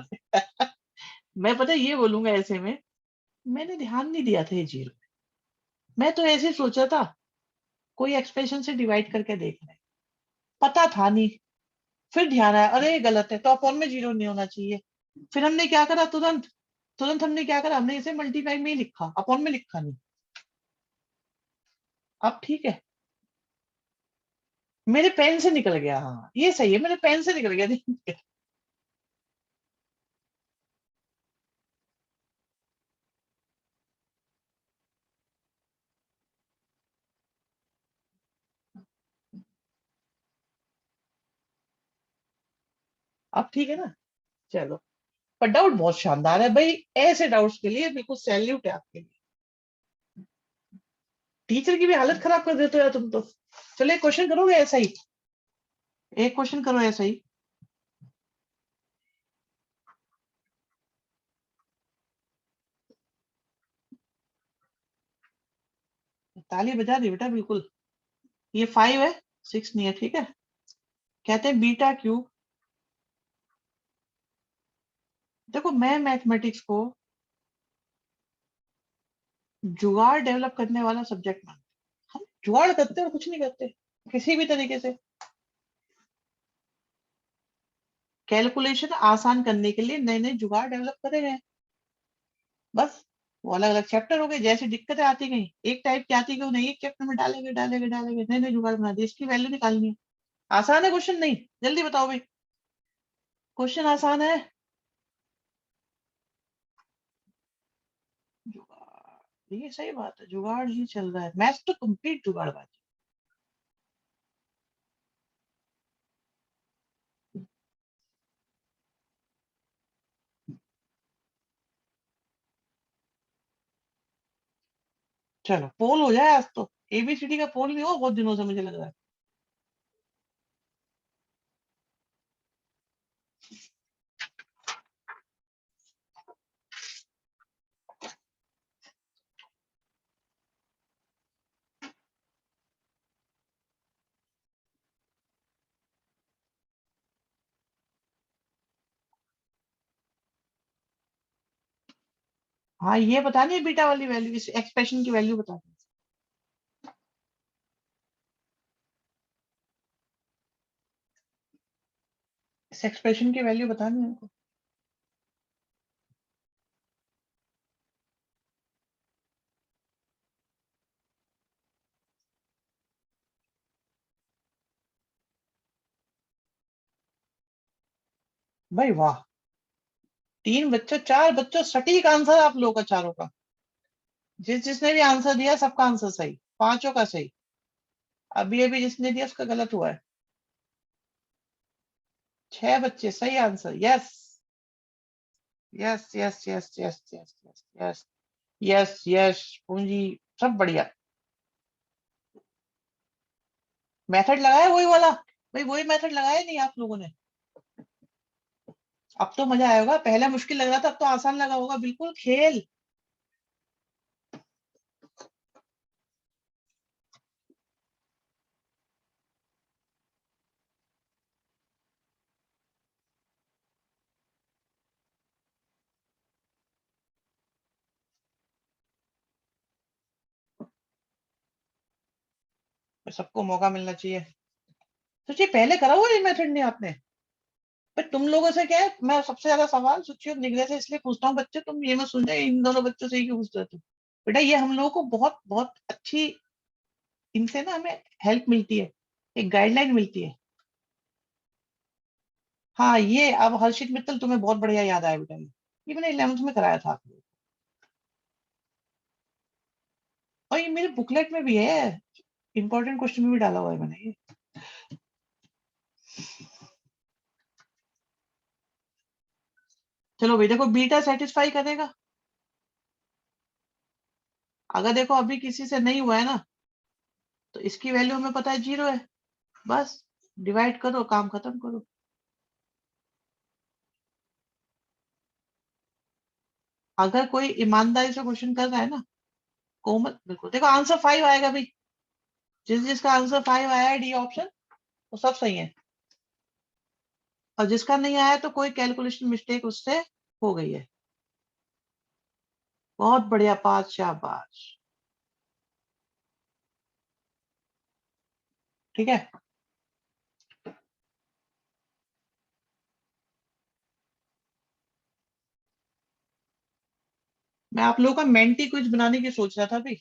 मैं पता है ये बोलूंगा ऐसे में, मैंने ध्यान नहीं दिया था ये जीरो, मैं तो ऐसे सोचा था कोई एक्सप्रेशन से डिवाइड करके देख रहे हैं। पता था नहीं, फिर ध्यान आया, अरे ये गलत है, तो अपॉन में जीरो नहीं होना चाहिए। फिर हमने क्या करा, तुरंत तुरंत हमने क्या करा, हमने इसे मल्टीप्लाई में ही लिखा, अपॉन में लिखा नहीं। अब ठीक है, मेरे पेन से निकल गया, हाँ ये सही है, मेरे पेन से निकल गया। अब ठीक है ना? चलो, पर डाउट बहुत शानदार है भाई, ऐसे डाउट्स के लिए बिल्कुल सैल्यूट है आपके लिए। टीचर की भी हालत खराब कर देते हो यार तुम तो। चलो एक क्वेश्चन करोगे ऐसा ही, एक क्वेश्चन करो ऐसा ही। ताली बजा दी बेटा बिल्कुल। ये 5 है, 6 नहीं है, ठीक है। कहते हैं बीटा क्यूब। देखो मैं मैथमेटिक्स को जुगाड़ डेवलप करने वाला सब्जेक्ट मानता हूं। हम जुगाड़ करते हैं और कुछ नहीं करते किसी भी तरीके से। कैलकुलेशन आसान करने के लिए नए नए जुगाड़ डेवलप करे गए, बस। वो अलग अलग चैप्टर हो गए, जैसी दिक्कतें आती गई, एक टाइप की आती गई, उन्हें एक चैप्टर में डालेंगे डालेंगे डालेंगे, नए नए जुगाड़ बना दिए, इसकी वैल्यू निकालनी है। आसान है क्वेश्चन? नहीं, जल्दी बताओ भाई। क्वेश्चन आसान है। जुगाड़, ये सही बात है, जुगाड़ ही चल रहा है, मैथ्स तो कंप्लीट जुगाड़बाजी। चलो पोल हो जाए आज तो, एबीसीडी का पोल नहीं हो बहुत दिनों से मुझे लग रहा है। हाँ ये बता नहीं, बीटा वाली वैल्यू, इस एक्सप्रेशन की वैल्यू बता। इस एक्सप्रेशन की वैल्यू बतानी है हमको। भाई वाह, 3 बच्चों, 4 बच्चों, सटीक आंसर आप लोगों का चारों का। जिसने भी आंसर दिया सबका आंसर सही, पांचों का सही। अभी अभी जिसने दिया उसका गलत हुआ है। 6 बच्चे सही answer, yes yes yes yes yes yes yes yes yes yes. पूंजी, सब बढ़िया। मेथड लगाया वही वाला, भाई वही मेथड लगाया नहीं आप लोगों ने। अब तो मजा आएगा, पहले मुश्किल लग रहा था, अब तो आसान लगा होगा, बिल्कुल खेल। सबको मौका मिलना चाहिए। सोचिए पहले करा हुआ ये मेथड नहीं आपने। पर तुम लोगों से क्या है, मैं सबसे ज्यादा सवाल सुची और निगले से इसलिए पूछता हूँ, बच्चे तुम ये मत सुन जाए इन दोनों बच्चों से ही क्यों पूछते हो तुम। बेटा ये हम लोगों को बहुत बहुत अच्छी, इनसे ना हमें हेल्प मिलती है, एक गाइडलाइन मिलती है। हाँ ये अब हर्षित मित्तल तुम्हें बहुत बढ़िया याद आया बेटा, ये मैंने 11th में कराया था आप लोगों को। और ये मेरे बुकलेट में भी है, इंपॉर्टेंट क्वेश्चन में भी डाला हुआ है मैंने ये। चलो भाई देखो, बीटा सेटिस्फाई करेगा। अगर देखो अभी किसी से नहीं हुआ है ना, तो इसकी वैल्यू हमें पता है 0 है, बस डिवाइड करो, काम खत्म करो। अगर कोई ईमानदारी से क्वेश्चन कर रहा है ना, कोमल बिल्कुल देखो आंसर 5 आएगा भाई। जिसका आंसर 5 आया है डी ऑप्शन, वो सब सही है। और जिसका नहीं आया तो कोई कैलकुलेशन मिस्टेक उससे हो गई है। बहुत बढ़िया, 5, शाबाश। ठीक है। मैं आप लोगों का मेंटी क्विज बनाने की सोच रहा था अभी।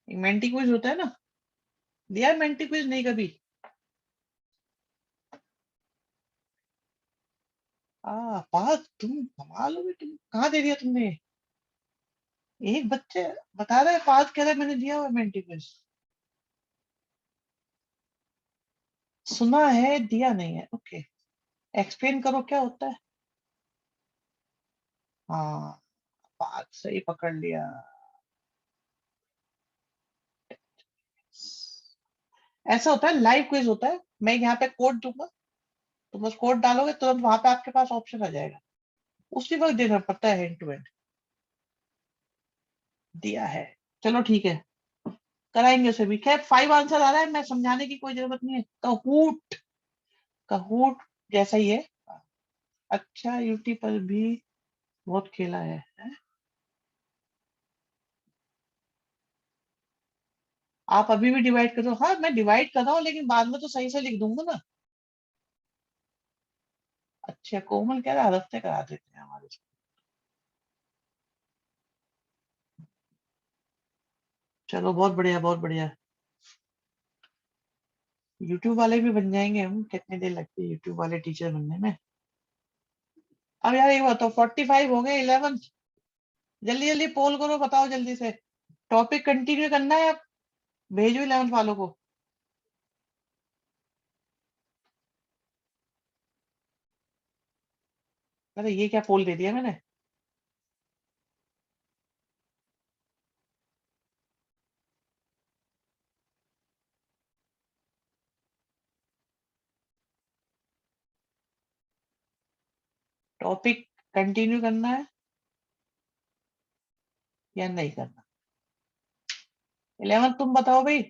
मेंटी क्विज होता है ना, दिया मेंटी क्विज नहीं कभी। पास तुम कमाल हो गई, तुम कहाँ दे दिया तुमने। एक बच्चे बता रहे, पास कह रहे मैंने दिया हुआ मेंटी क्विज। सुना है दिया नहीं है, ओके। एक्सप्लेन करो क्या होता है। हाँ, बात सही पकड़ लिया। ऐसा होता है, लाइव क्विज होता है, मैं यहाँ पे कोड दूंगा, तुम बस कोड डालोगे तुरंत वहां पे आपके पास ऑप्शन आ जाएगा, उसी वक्त देना पड़ता है, एंड टू एंड दिया है। चलो ठीक है, कराएंगे उसे भी। खैर 5 आंसर आ रहा है, मैं समझाने की कोई जरूरत नहीं है। कहूट, कहूट जैसा ही है। अच्छा, यूटी पर भी बहुत खेला है? आप अभी भी डिवाइड कर दो। हाँ, मैं डिवाइड कर रहा हूँ, लेकिन बाद में तो सही से लिख दूंगा ना। अच्छा, कोमल कह रहा है हफ्ते करा देते हैं हमारे से। चलो बहुत बढ़िया, बहुत बढ़िया। यूट्यूब वाले भी बन जाएंगे हम, कितनी देर लगती है यूट्यूब वाले टीचर बनने में। अब यार एक बात, तो 45 हो गए, 11। जल्दी जल्दी पोल करो, बताओ जल्दी से। टॉपिक कंटिन्यू करना है, अब भेजो 11 वालों को। अरे ये क्या पोल दे दिया मैंने। टॉपिक कंटिन्यू करना है या नहीं करना। 11 तुम बताओ भाई।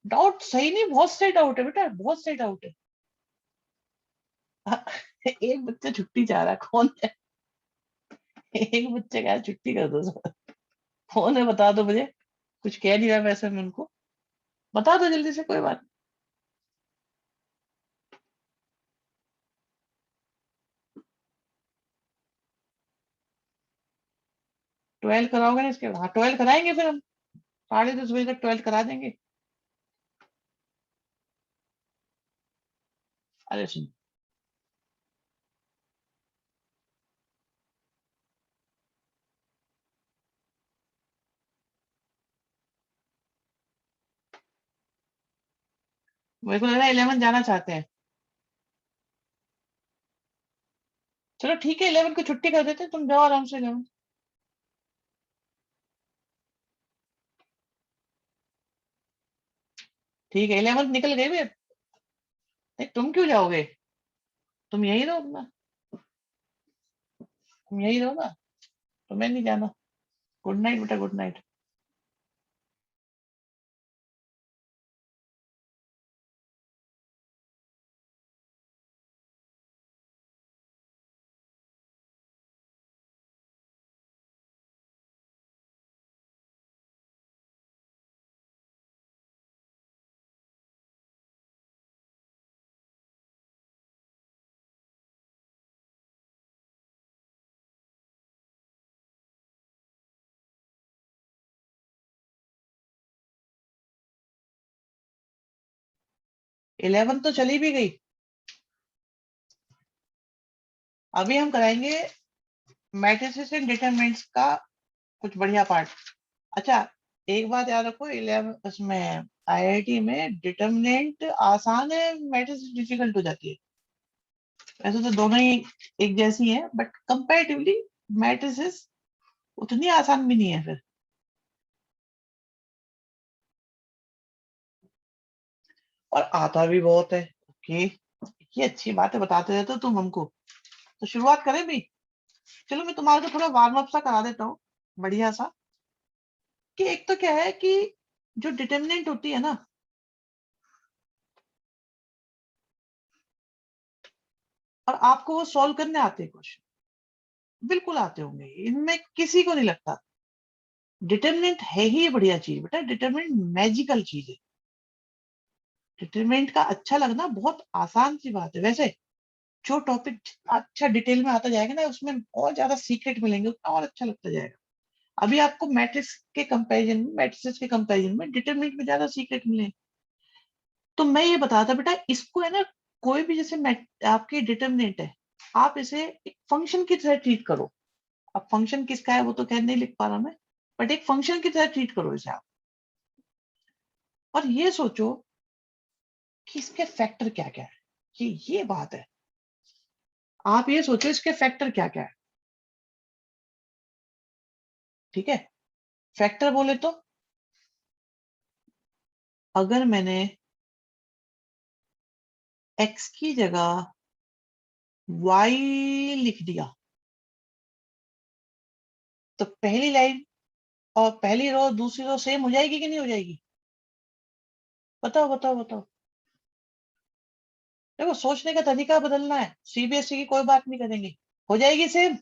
डाउट सही नहीं, बहुत सही डाउट है बेटा, बहुत सही डाउट है। एक बच्चा छुट्टी चाह रहा है, कौन है? एक बच्चे का छुट्टी कर दो सर। कौन है बता दो मुझे। कुछ कह नहीं रहा वैसे मैं उनको, बता दो जल्दी से, कोई बात। 12 कराओगे ना इसके बाद? हाँ 12 कराएंगे फिर हम, 10:30 बजे तक 12 करा देंगे। अरे सुन, मेरे को लग रहा है 11 जाना चाहते हैं। चलो ठीक है, 11 को छुट्टी कर देते हैं, तुम जाओ आराम से 11। ठीक है, 11 निकल गए भी। नहीं, तुम क्यों जाओगे? तुम यही रहो अपना, तुम यही रहो ना, तुम्हें नहीं जाना। गुड नाइट बेटा, गुड नाइट। 11 तो चली भी गई। अभी हम कराएंगे मैट्रिसेस एंड डिटरमिनेंट्स का कुछ बढ़िया पार्ट। अच्छा, एक बात याद रखो, 11 उसमें आईआईटी में डिटरमिनेंट आसान है, मैट्रिसेस डिफिकल्ट हो जाती है। वैसे तो दोनों ही एक जैसी हैं, बट कंपैरेटिवली मैट्रिसेस उतनी आसान भी नहीं है फिर। और आता भी बहुत है। ओके, ये अच्छी बात है, बताते रहते हो तुम हमको। तो शुरुआत करें भी। चलो मैं तुम्हारे को थोड़ा वार्म अप सा करा देता हूँ, बढ़िया सा। कि एक तो क्या है कि जो डिटर्मिनेंट होती है ना, और आपको वो सॉल्व करने आते हैं क्वेश्चन, बिल्कुल आते होंगे, इनमें किसी को नहीं लगता। डिटर्मिनेंट है ही बढ़िया चीज बेटा, डिटर्मिनेंट मैजिकल चीज है। डिटर्मिनेंट का अच्छा लगना बहुत आसान सी बात है। वैसे जो टॉपिक अच्छा डिटेल में आता जाएगा ना, उसमें और ज्यादा सीक्रेट मिलेंगे, उतना और अच्छा लगता जाएगा। अभी आपको मैट्रिक्स के कंपैरिजन में, मैट्रिसेस के कंपैरिजन में डिटरमिनेंट में ज्यादा सीक्रेट मिले। तो मैं ये बताता बेटा, इसको है ना, कोई भी जैसे आपकी डिटरमिनेंट है, आप इसे एक फंक्शन की तरह ट्रीट करो। अब फंक्शन किसका है वो तो खैर नहीं लिख पा रहा मैं, बट एक फंक्शन की तरह ट्रीट करो इसे आप। और ये सोचो कि इसके फैक्टर क्या क्या है, ये बात है। आप ये सोचो इसके फैक्टर क्या क्या है। ठीक है, फैक्टर बोले तो अगर मैंने x की जगह y लिख दिया तो पहली लाइन और पहली रो दूसरी रो सेम हो जाएगी कि नहीं हो जाएगी? बताओ बताओ बताओ। देखो सोचने का तरीका बदलना है, सीबीएसई की कोई बात नहीं करेंगे, हो जाएगी same.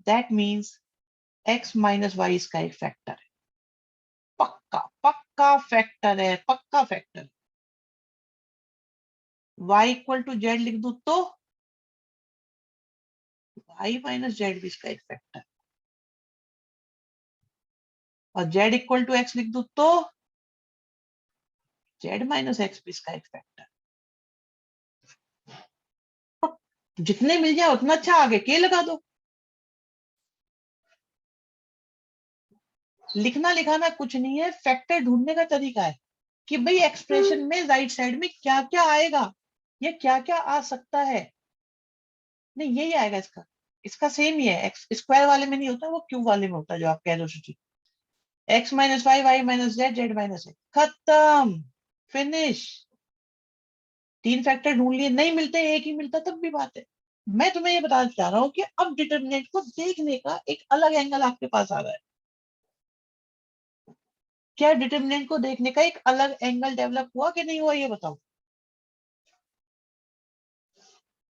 That means x minus y इसका एक फैक्टर है, पक्का पक्का फैक्टर है, पक्का factor. y equal to z लिख दू तो y माइनस जेड भी इसका एक फैक्टर, और z इक्वल टू एक्स लिख दू तो z माइनस एक्स भी इसका एक फैक्टर। जितने मिल जाए उतना अच्छा, आगे के लगा दो। लिखना लिखाना कुछ नहीं है, फैक्टर ढूंढने का तरीका है कि भाई एक्सप्रेशन में राइट साइड में क्या क्या आएगा, ये क्या क्या आ सकता है। नहीं यही आएगा इसका, इसका सेम ही है, एक्स स्क्वायर वाले में नहीं होता, वो क्यूब वाले में होता है जो आप कह रहे हो सूची। X minus y, y minus z, z minus x, खत्म, फिनिश। तीन फैक्टर ढूंढ लिए, नहीं मिलते एक ही मिलता तब भी बात है। मैं तुम्हें ये बताना चाह रहा हूँ कि अब डिटर्मिनेंट को देखने का एक अलग एंगल आपके पास आ रहा है। क्या डिटर्मिनेंट को देखने का एक अलग एंगल डेवलप हुआ कि नहीं हुआ, ये बताओ।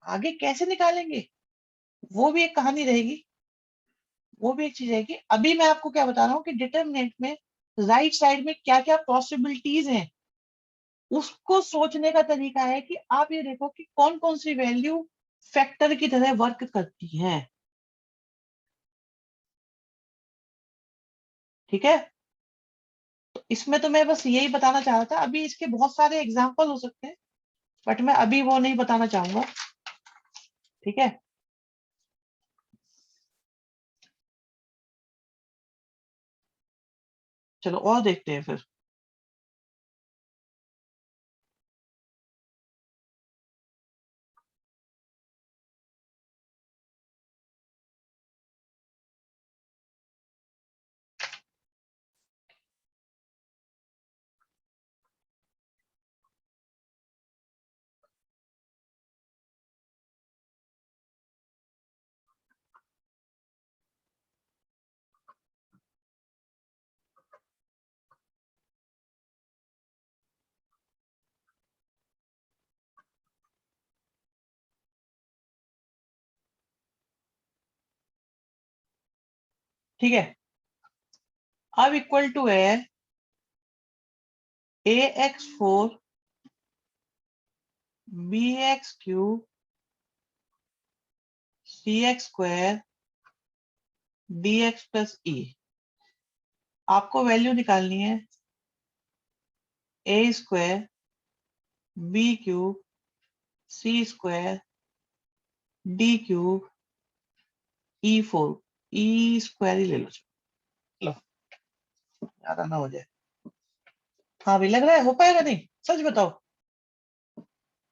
आगे कैसे निकालेंगे वो भी एक कहानी रहेगी, वो भी एक चीज रहेगी। अभी मैं आपको क्या बता रहा हूँ कि डिटर्मिनेंट में राइट साइड में क्या क्या पॉसिबिलिटीज हैं, उसको सोचने का तरीका है कि आप ये देखो कि कौन कौन सी वैल्यू फैक्टर की तरह वर्क करती हैं। ठीक है, तो इसमें तो मैं बस यही बताना चाह रहा था। अभी इसके बहुत सारे एग्जाम्पल हो सकते हैं, बट मैं अभी वो नहीं बताना चाहूंगा। ठीक है, चलो और देखते हैं फिर। ठीक है, अब इक्वल टू है ax4 bx3 cx² dx plus ई। आपको वैल्यू निकालनी है a² b³ c² d³ e4। e² ही ले लो, चलो ज्यादा ना हो जाए। हाँ भी लग रहा है हो पाएगा? नहीं सच बताओ,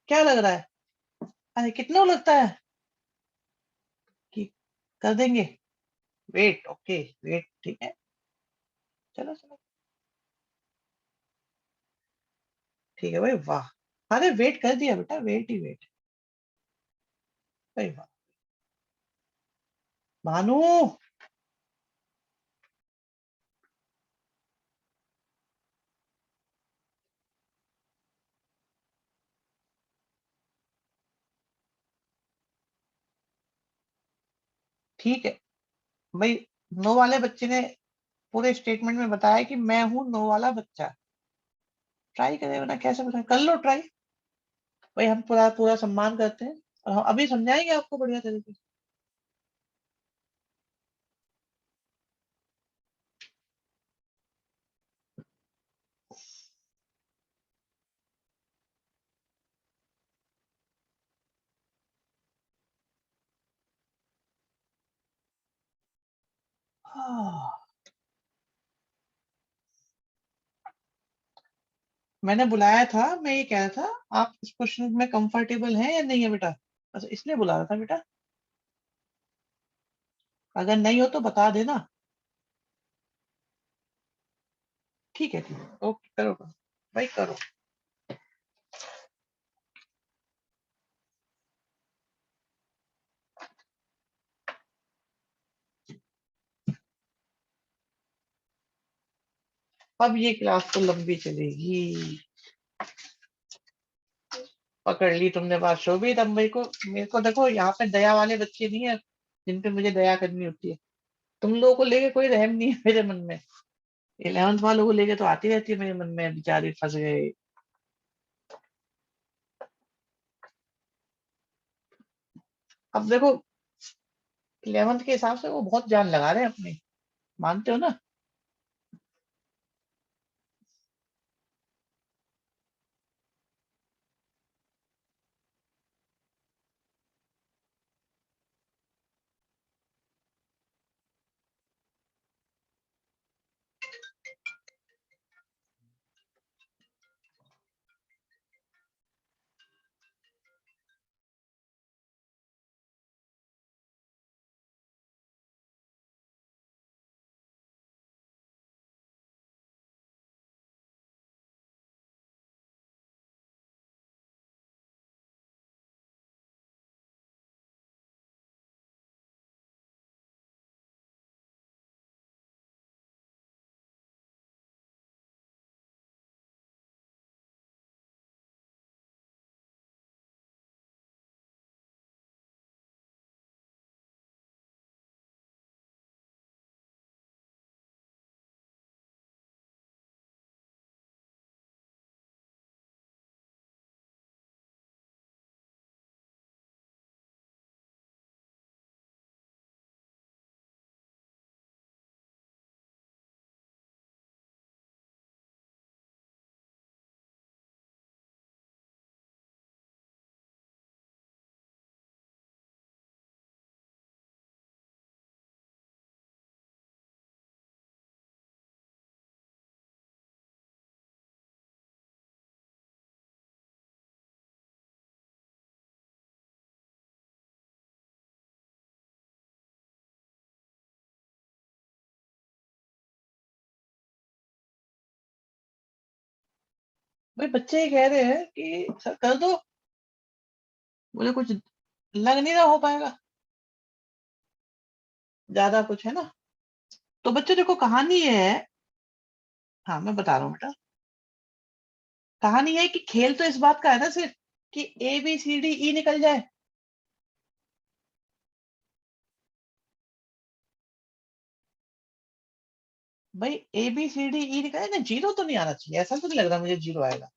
क्या लग रहा है? अरे कितना लगता है कि कर देंगे? वेट, ओके वेट, ठीक है, चलो चलो, ठीक है भाई, वाह। अरे वेट कर दिया बेटा, वेट ही वेट, भाई वाह भानु। ठीक है भाई, नो वाले बच्चे ने पूरे स्टेटमेंट में बताया कि मैं हूं नो वाला बच्चा। ट्राई करे ना, कैसे बता, कर लो ट्राई। भाई हम पूरा पूरा सम्मान करते हैं, और हम अभी समझाएंगे आपको बढ़िया तरीके से। हाँ, मैंने बुलाया था, मैं ये कह रहा था आप इस क्वेश्चन में कंफर्टेबल हैं या नहीं है बेटा? अच्छा इसलिए बुला रहा था बेटा, अगर नहीं हो तो बता देना। ठीक है ठीक है, ओके करो करो भाई करो। अब ये क्लास तो लंबी चलेगी। पकड़ ली तुमने बात शोभित। अब मेरे को देखो यहाँ पे दया वाले बच्चे नहीं है जिन पे मुझे दया करनी होती है। तुम लोगों को लेके कोई रहम नहीं है मेरे मन में। 11th वालों को लेके तो आती रहती है मेरे मन में, बेचारे फंस गए। अब देखो 11th के हिसाब से वो बहुत जान लगा रहे हैं अपनी, मानते हो ना। भाई बच्चे ही कह रहे हैं कि सर कर दो, मुझे कुछ लग नहीं रहा हो पाएगा ज्यादा कुछ, है ना। तो बच्चे देखो कहानी ये है, हाँ मैं बता रहा हूँ बेटा। कहानी ये है कि खेल तो इस बात का है ना सिर्फ कि ABCDE निकल जाए। भाई ABCDE निकल जाए ना, जीरो तो नहीं आना चाहिए, ऐसा तो नहीं लग रहा मुझे जीरो आएगा।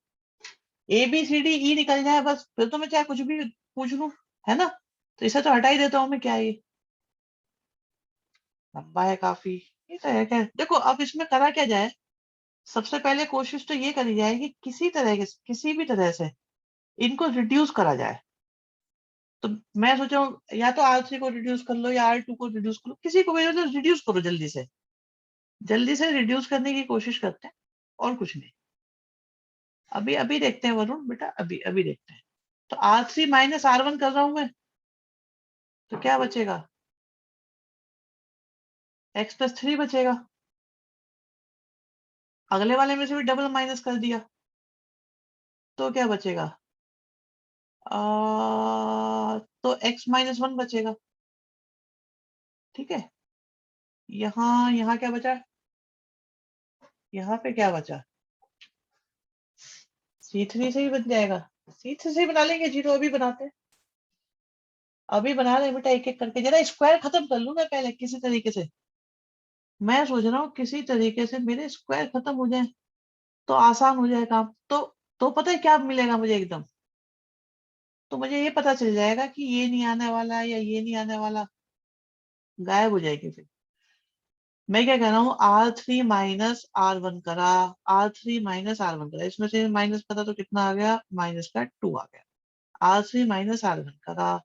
ABCDE निकल जाए बस, फिर तो मैं चाहे कुछ भी पूछ लूं, है ना। तो इसे तो हटा ही देता हूँ मैं, क्या है ये लंबा है काफी। ये तो है क्या, देखो अब इसमें करा क्या जाए। सबसे पहले कोशिश तो ये करी जाए कि किसी भी तरह से इनको रिड्यूस करा जाए। तो मैं सोचा हूँ या तो R3 को रिड्यूस कर लो या R2 को रिड्यूस कर लो, किसी को भी रिड्यूस करो जल्दी से। जल्दी से रिड्यूस करने की कोशिश करते हैं, और कुछ नहीं। अभी अभी देखते हैं वरुण बेटा, अभी अभी देखते हैं। तो R3 - R1 कर रहा हूं मैं, तो क्या बचेगा, X+3 बचेगा। अगले वाले में से भी डबल माइनस कर दिया, तो क्या बचेगा, तो X-1 बचेगा। ठीक है, यहाँ यहाँ क्या बचा, यहाँ पे क्या बचा, C3 से ही बन जाएगा। C3 से ही बना लेंगे, जीरो अभी बनाते हैं। अभी बना रहे हैं बेटा, एक एक करके जरा स्क्वायर खत्म कर लूं मैं पहले किसी तरीके से। मैं सोच रहा हूँ किसी तरीके से मेरे स्क्वायर खत्म हो जाए तो आसान हो जाए काम। तो पता है क्या मिलेगा मुझे एकदम, तो मुझे ये पता चल जाएगा कि ये नहीं आने वाला या ये नहीं आने वाला, गायब हो जाएगी फिर। मैं क्या कह रहा हूँ, R3 - R1 करा, R3 - R1 करा, इसमें से माइनस करा तो कितना आ गया, -2 आ गया। R3 - R1 करा,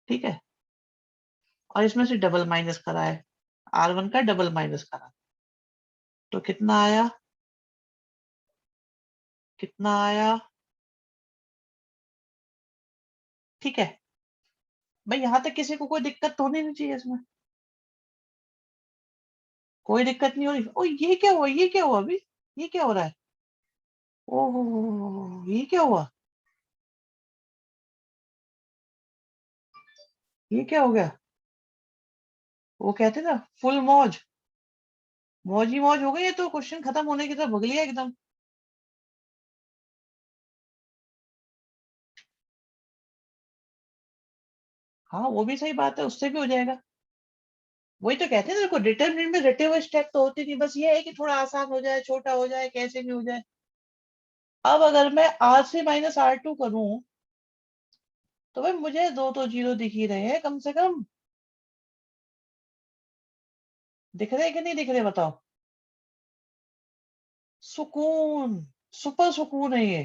ठीक है, और इसमें से डबल माइनस करा है, R1 का डबल माइनस करा, तो कितना आया, कितना आया, ठीक है भाई, यहां तक किसी को कोई दिक्कत तो होनी नहीं चाहिए इसमें। कोई दिक्कत नहीं हो रही। ओ ये क्या हुआ, ये क्या हुआ अभी, ये क्या हो रहा है? ओहो, ये क्या हुआ, ये क्या हो गया? वो कहते ना फुल मौज, मौज ही मौज हो गई। ये तो क्वेश्चन खत्म होने की तरफ भग लिया एकदम। हाँ वो भी सही बात है, उससे भी हो जाएगा। वही तो कहते हैं ना, देखो डिटरमिनेंट में रटे हुए स्टेप तो होते नहीं, बस ये है कि थोड़ा आसान हो जाए, छोटा हो जाए, कैसे भी हो जाए। अब अगर मैं R3 - R2 करूं, तो भाई मुझे दो तो जीरो दिख ही रहे हैं कम से कम। दिख रहे कि नहीं दिख रहे बताओ? सुकून, सुपर सुकून है ये।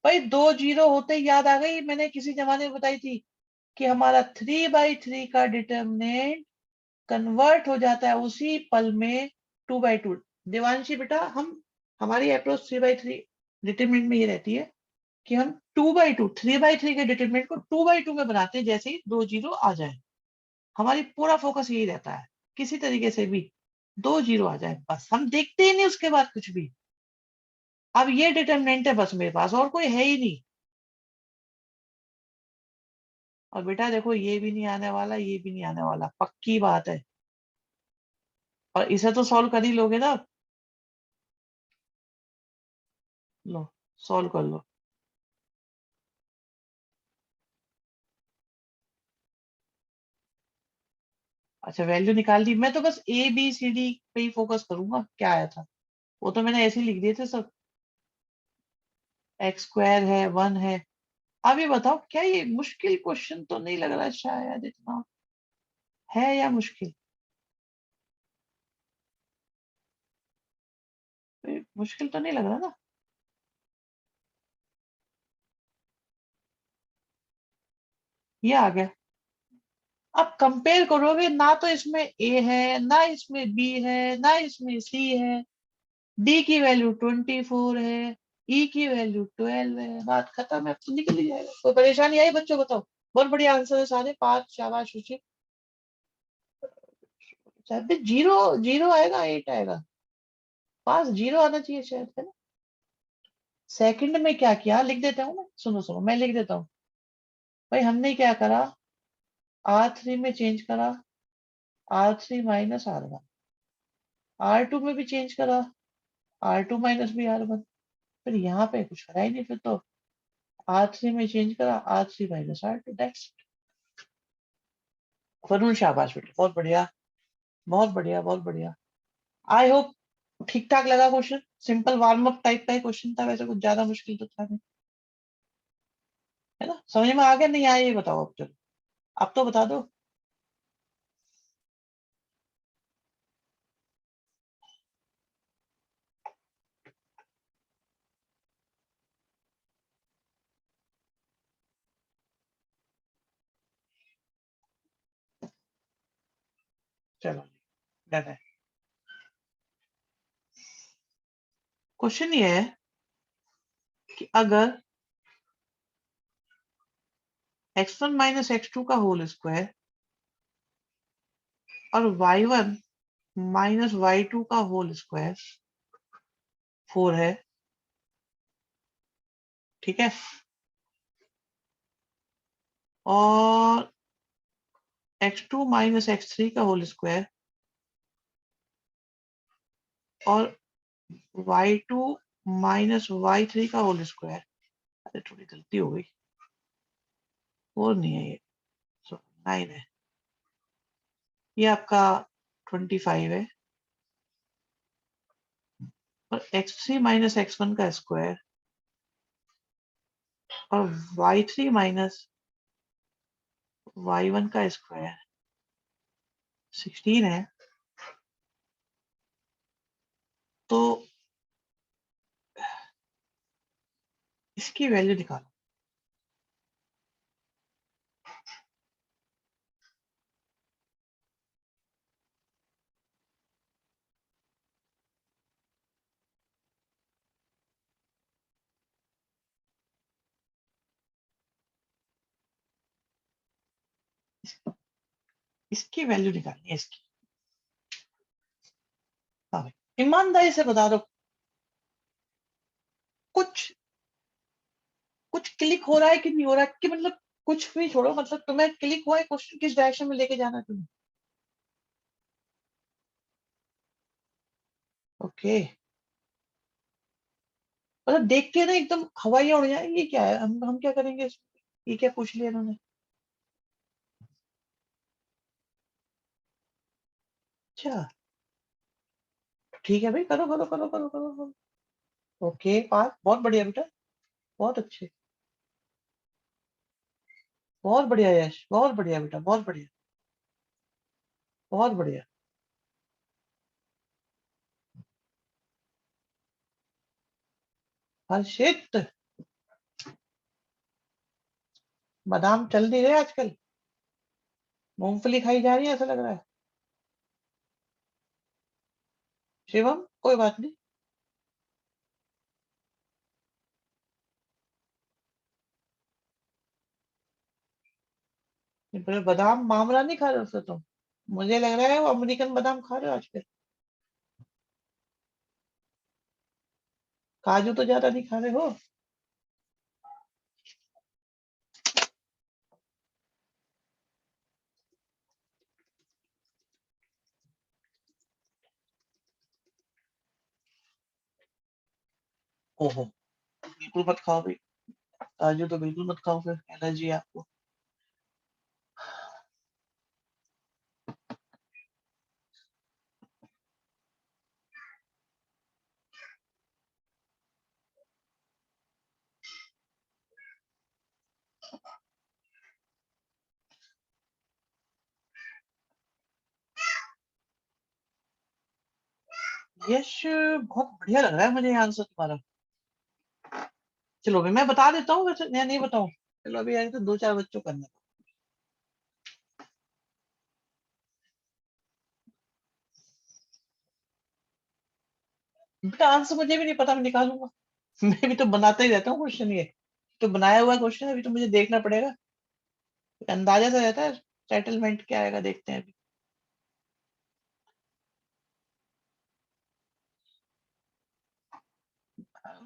भाई दो जीरो होते ही याद आ गई, मैंने किसी जमाने में बताई थी कि हमारा 3/3 का डिटरमिनेंट कन्वर्ट हो जाता है उसी पल में 2/2। देवांशी बेटा, हम हमारी अप्रोच 3/3 डिटरमिनेंट में ये रहती है कि हम 2/2, 3/3 के डिटरमिनेंट को 2/2 में बनाते हैं जैसे ही दो जीरो आ जाए। हमारी पूरा फोकस यही रहता है, किसी तरीके से भी दो जीरो आ जाए बस, हम देखते ही नहीं उसके बाद कुछ भी। अब ये डिटरमिनेंट है बस मेरे पास, और कोई है ही नहीं। और बेटा देखो, ये भी नहीं आने वाला, ये भी नहीं आने वाला, पक्की बात है। और इसे तो सॉल्व कर ही लोगे ना? लो, सॉल्व कर लो। अच्छा वैल्यू निकाल दी, मैं तो बस ABCD पे ही फोकस करूंगा, क्या आया था वो तो मैंने ऐसे ही लिख दिए थे सब। X² है, 1 है। अब ये बताओ, क्या ये मुश्किल क्वेश्चन तो नहीं लग रहा शायद इतना, है या मुश्किल? ये मुश्किल तो नहीं लग रहा ना? ये आ गया। अब कंपेयर करोगे ना, तो इसमें A है ना, इसमें B है ना, इसमें C है। D की वैल्यू 24 है, E की वैल्यू 12 है, बात खत्म है, अब तो निकल ही जाएगा। कोई परेशानी आई बच्चों, बताओ? बहुत बढ़िया आंसर है सारे, 5, शाबाश रुचि। शायद जीरो, जीरो आएगा, 8 आएगा, पास जीरो आना चाहिए शायद, है ना? सेकंड में क्या किया, लिख देता हूँ मैं, सुनो सुनो मैं लिख देता हूँ। भाई हमने क्या करा, R3 में चेंज करा, R3 - R1। R2 में भी चेंज करा, R2 - B R1। फिर यहाँ पे कुछ करा ही नहीं, फिर तो R3 में चेंज करा, R3 - R2, दैट्स। वरुण शाबाश बेटे, बहुत बढ़िया, बहुत बढ़िया, बहुत बढ़िया। आई होप ठीक ठाक लगा question, simple warm up type का ही क्वेश्चन था, वैसे कुछ ज्यादा मुश्किल तो था नहीं, है ना? समझ में आ गया नहीं आया ये बताओ अब, चलो अब तो बता दो। चलो डन है। क्वेश्चन ये है कि अगर x1 - x2 का होल स्क्वायर और y1 - y2 का होल स्क्वायर 4 है, ठीक है, और x2 - x3 का होल स्क्वायर और y2 - y3 का होल स्क्वायर। अरे थोड़ी गलती हो गई, 4 नहीं है ये, 9 है। ये आपका 25 है, और x3 - x1 का स्क्वायर और y3 - y1 का स्क्वायर 16 है। तो इसकी वैल्यू निकालो। इसकी वैल्यू निकालनी है इसकी। हाँ भाई, ईमानदारी से बता दो, कुछ कुछ क्लिक हो रहा है कि नहीं हो रहा है, कि मतलब कुछ भी छोड़ो, मतलब तुम्हें क्लिक हुआ है क्वेश्चन किस डायरेक्शन में लेके जाना है तुम्हें। ओके, मतलब देख के ना एकदम हवाइयां उड़ जाएंगी, क्या है, हम क्या करेंगे इसमें? ये क्या पूछ लिया इन्होंने। अच्छा, ठीक है भाई, करो करो करो करो करो करो। ओके, पास, बहुत बढ़िया बेटा, बहुत अच्छे, बहुत बढ़िया यश, बहुत बढ़िया बेटा, बहुत बढ़िया, बहुत बढ़िया। हर्षित, बादाम चल नहीं रहे आजकल, मूंगफली खाई जा रही है ऐसा लग रहा है। शिवम, कोई बात नहीं। पर बादाम मामला नहीं खा रहे हो तुम, मुझे लग रहा है वो अमेरिकन बादाम खा रहे हो आजकल। काजू तो ज्यादा नहीं खा रहे हो। ओहो, बिल्कुल मत खाओ भाई, काजू तो बिल्कुल मत खाओ, फिर एलर्जी है आपको। यश, बहुत बढ़िया लग रहा है मुझे आंसर तुम्हारा। चलो अभी मैं बता देता हूँ, वैसे मैं नहीं बताऊं। चलो अभी आगे तो दो चार बच्चों करना। बेटा आंसर मुझे भी नहीं पता, मैं निकालूंगा। मैं भी तो बनाता ही रहता हूँ क्वेश्चन, ये तो बनाया हुआ क्वेश्चन है, अभी तो मुझे देखना पड़ेगा। अंदाजा सा रहता है, सेटलमेंट क्या आएगा देखते हैं अभी।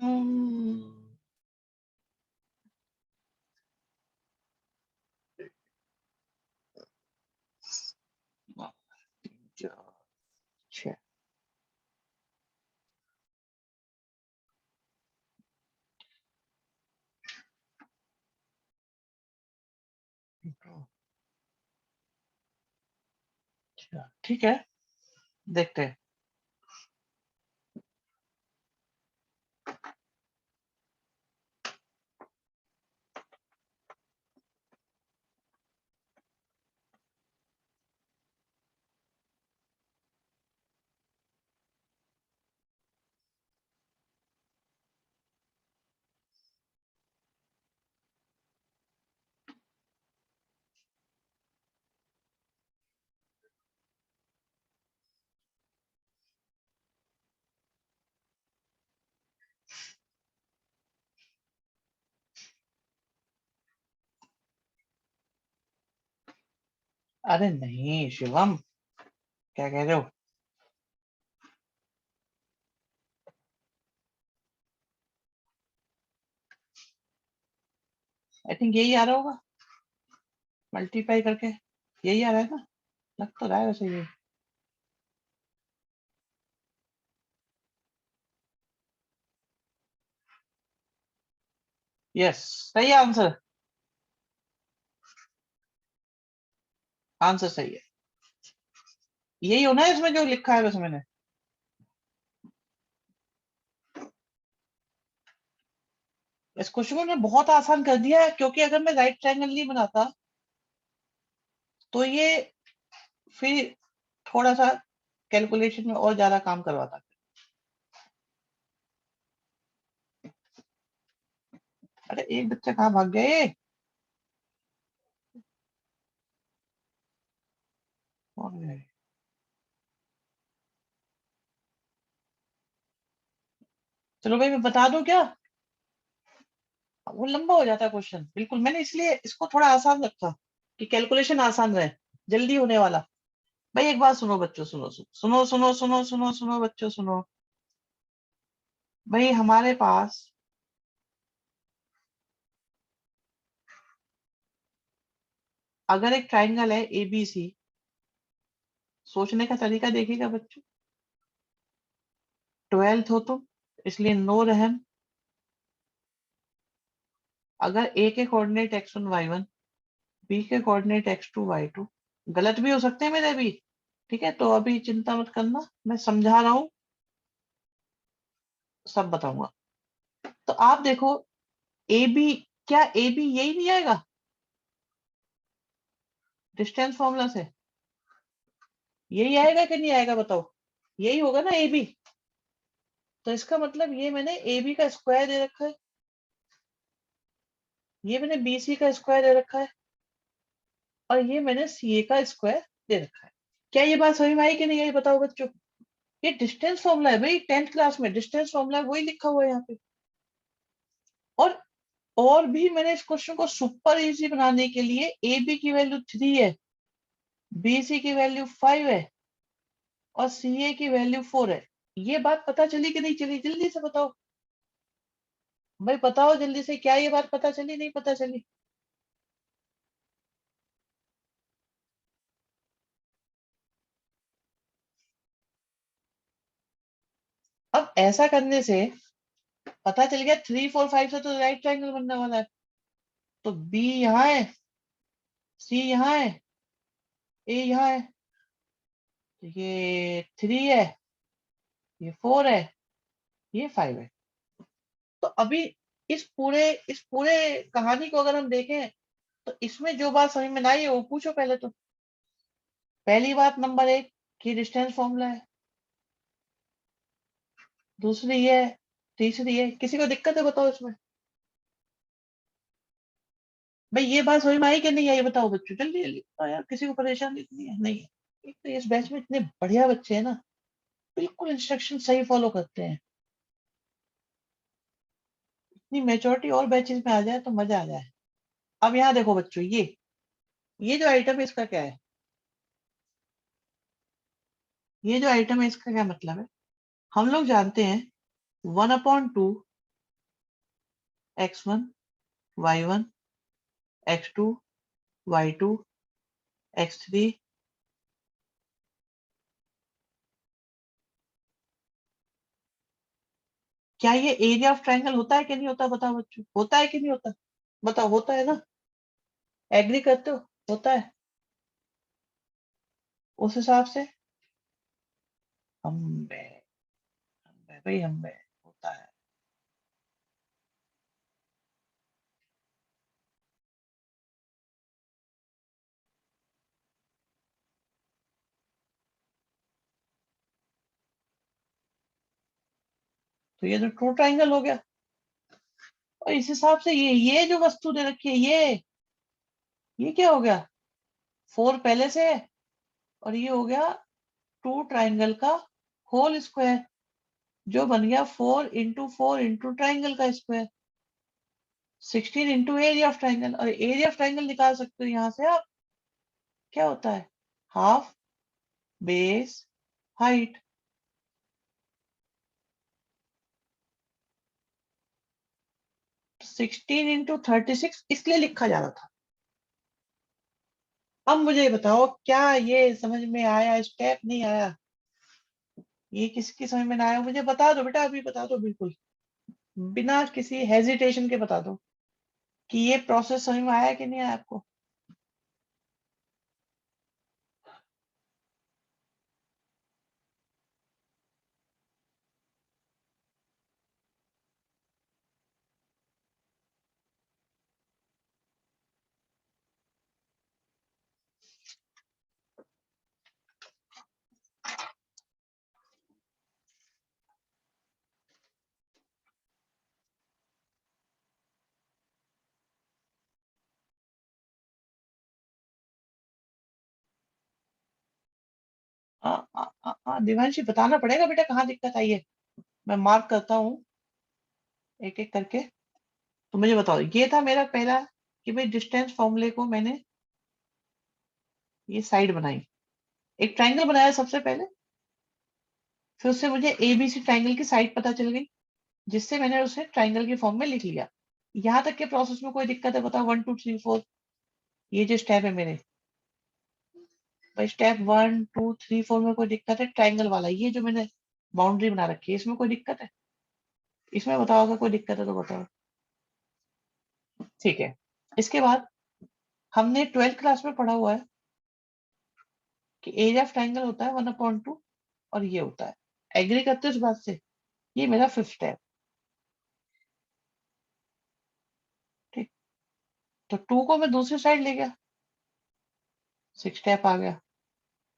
हम्म, चार, छः, अच्छा ठीक है, देखते हैं। अरे नहीं शिवम, क्या कह रहे हो। आई थिंक यही आ रहा होगा, मल्टीप्लाई करके यही आ रहा है ना, लग तो रहा है वैसे ये। यस, सही आंसर, आंसर सही है। यही होना है इसमें जो लिखा है वैसे मैंने। इस क्वेश्चन को ने बहुत आसान कर दिया है, क्योंकि अगर मैं राइट ट्रायंगल नहीं बनाता तो ये फिर थोड़ा सा कैलकुलेशन में और ज्यादा काम करवाता। अरे एक बच्चा कहाँ भाग गया ये। कौन है? चलो भाई मैं बता दूं क्या, वो लंबा हो जाता है क्वेश्चन, बिल्कुल मैंने इसलिए इसको थोड़ा आसान रखा। कि कैलकुलेशन आसान रहे, जल्दी होने वाला। भाई एक बात सुनो बच्चों, सुनो सुनो सुनो सुनो सुनो सुनो बच्चों सुनो। भाई हमारे पास अगर एक ट्राइंगल है एबीसी, सोचने का तरीका देखिएगा बच्चों। 12th हो तुम, इसलिए नो रहम। अगर ए के कोऑर्डिनेट x1 y1, बी के कोऑर्डिनेट x2 y2, गलत भी हो सकते हैं मेरे भी, ठीक है, तो अभी चिंता मत करना, मैं समझा रहा हूं, सब बताऊंगा। तो आप देखो, ए बी, क्या ए बी यही नहीं आएगा डिस्टेंस फॉर्मूला से? यही आएगा कि नहीं आएगा बताओ? यही होगा ना ए बी। तो इसका मतलब ये मैंने ए बी का स्क्वायर दे रखा है, ये मैंने बी सी का स्क्वायर दे रखा है, और ये मैंने सी ए का स्क्वायर दे रखा है। क्या ये बात समझ में आई कि नहीं आई बताओ बच्चों? ये डिस्टेंस फॉर्मूला है भाई, 10th क्लास में डिस्टेंस फॉर्मूला है, वही लिखा हुआ है यहाँ पे। और और भी मैंने इस क्वेश्चन को सुपर इजी बनाने के लिए ए बी की वैल्यू 3 है, बी सी की वैल्यू 5 है, और सी ए की वैल्यू 4 है। ये बात पता चली कि नहीं चली? जल्दी से बताओ भाई, बताओ जल्दी से, क्या ये बात पता चली नहीं पता चली? अब ऐसा करने से पता चल गया 3 4 5 से तो राइट ट्रायंगल बनने वाला है। तो बी यहाँ है, सी यहाँ है, ए यहाँ है, तो ये 3 है, ये 4 है, ये 5 है। तो अभी इस पूरे कहानी को अगर हम देखें, तो इसमें जो बात समझ में ना आई है वो पूछो पहले तो। पहली बात नंबर एक, कि डिस्टेंस फॉर्मूला है, दूसरी ये है, तीसरी है, किसी को दिक्कत है बताओ इसमें? भाई ये बात समझ में आई कि नहीं आई बताओ बच्चों, जल्दी जल्दी बताओ यार, किसी को परेशानी इतनी है नहीं है? एक तो इस बैच में इतने बढ़िया बच्चे हैं ना, बिल्कुल इंस्ट्रक्शन सही फॉलो करते हैं। इतनी मेच्योरिटी और बैचेस में आ जाए तो मजा आ जाए। अब यहाँ देखो बच्चों, ये जो आइटम है इसका क्या है? ये जो आइटम है इसका क्या मतलब है? हम लोग जानते हैं 1/2 x1 y1 x2 y2 x3। क्या ये एरिया ऑफ ट्रायंगल होता है कि नहीं होता? बताओ बच्चों, होता है कि नहीं होता? बताओ, होता है ना? एग्री करते हो? होता है। उस हिसाब से हम बे भाई हम बे होता है। तो ये तो ट्रू ट्रायंगल हो गया। और इस हिसाब से ये जो वस्तु दे रखी है, ये क्या हो गया? 4 पहले से है, और ये हो गया टू ट्राइंगल का होल स्क्वायर, जो बन गया 4 × 4 × ट्राइंगल का square, 16 into area of triangle. और एरिया ऑफ ट्राइंगल निकाल सकते हो यहाँ से आप, क्या होता है? Half base height. 16 × 36 इसलिए लिखा जा रहा था। अब मुझे ये बताओ, क्या ये समझ में आया? स्टेप नहीं आया? ये किसकी समझ में ना आया मुझे बता दो बेटा, अभी बता दो बिल्कुल, बिना किसी हेजिटेशन के बता दो कि ये प्रोसेस समझ में आया कि नहीं आया आपको? दिवांशी बताना पड़ेगा बेटा, कहाँ दिक्कत आई है, मैं मार्क करता हूँ एक एक करके। तो मुझे बताओ, ये था मेरा पहला, कि भाई डिस्टेंस फॉर्मूले को मैंने ये साइड बनाई, एक ट्राइंगल बनाया सबसे पहले, फिर उससे मुझे एबीसी ट्राइंगल की साइड पता चल गई, जिससे मैंने उसे ट्राइंगल के फॉर्म में लिख लिया। यहाँ तक के प्रोसेस में कोई दिक्कत है बताओ? 1 2 3 4 ये जो स्टेप है मेरे, भाई स्टेप 1 2 3 4 में कोई दिक्कत है? ट्राइंगल वाला ये जो मैंने बाउंड्री बना रखी है, इसमें कोई दिक्कत है? इसमें बताओ, अगर कोई दिक्कत है तो बताओ। ठीक है। इसके बाद हमने 12th क्लास में पढ़ा हुआ है कि एरिया ऑफ ट्राइंगल होता है 1/2, और ये होता है। एग्री करते हो इस बात से? ये मेरा 5th स्टेप। ठीक, तो 2 को मैं दूसरी साइड ले गया, 6 स्टेप आ गया।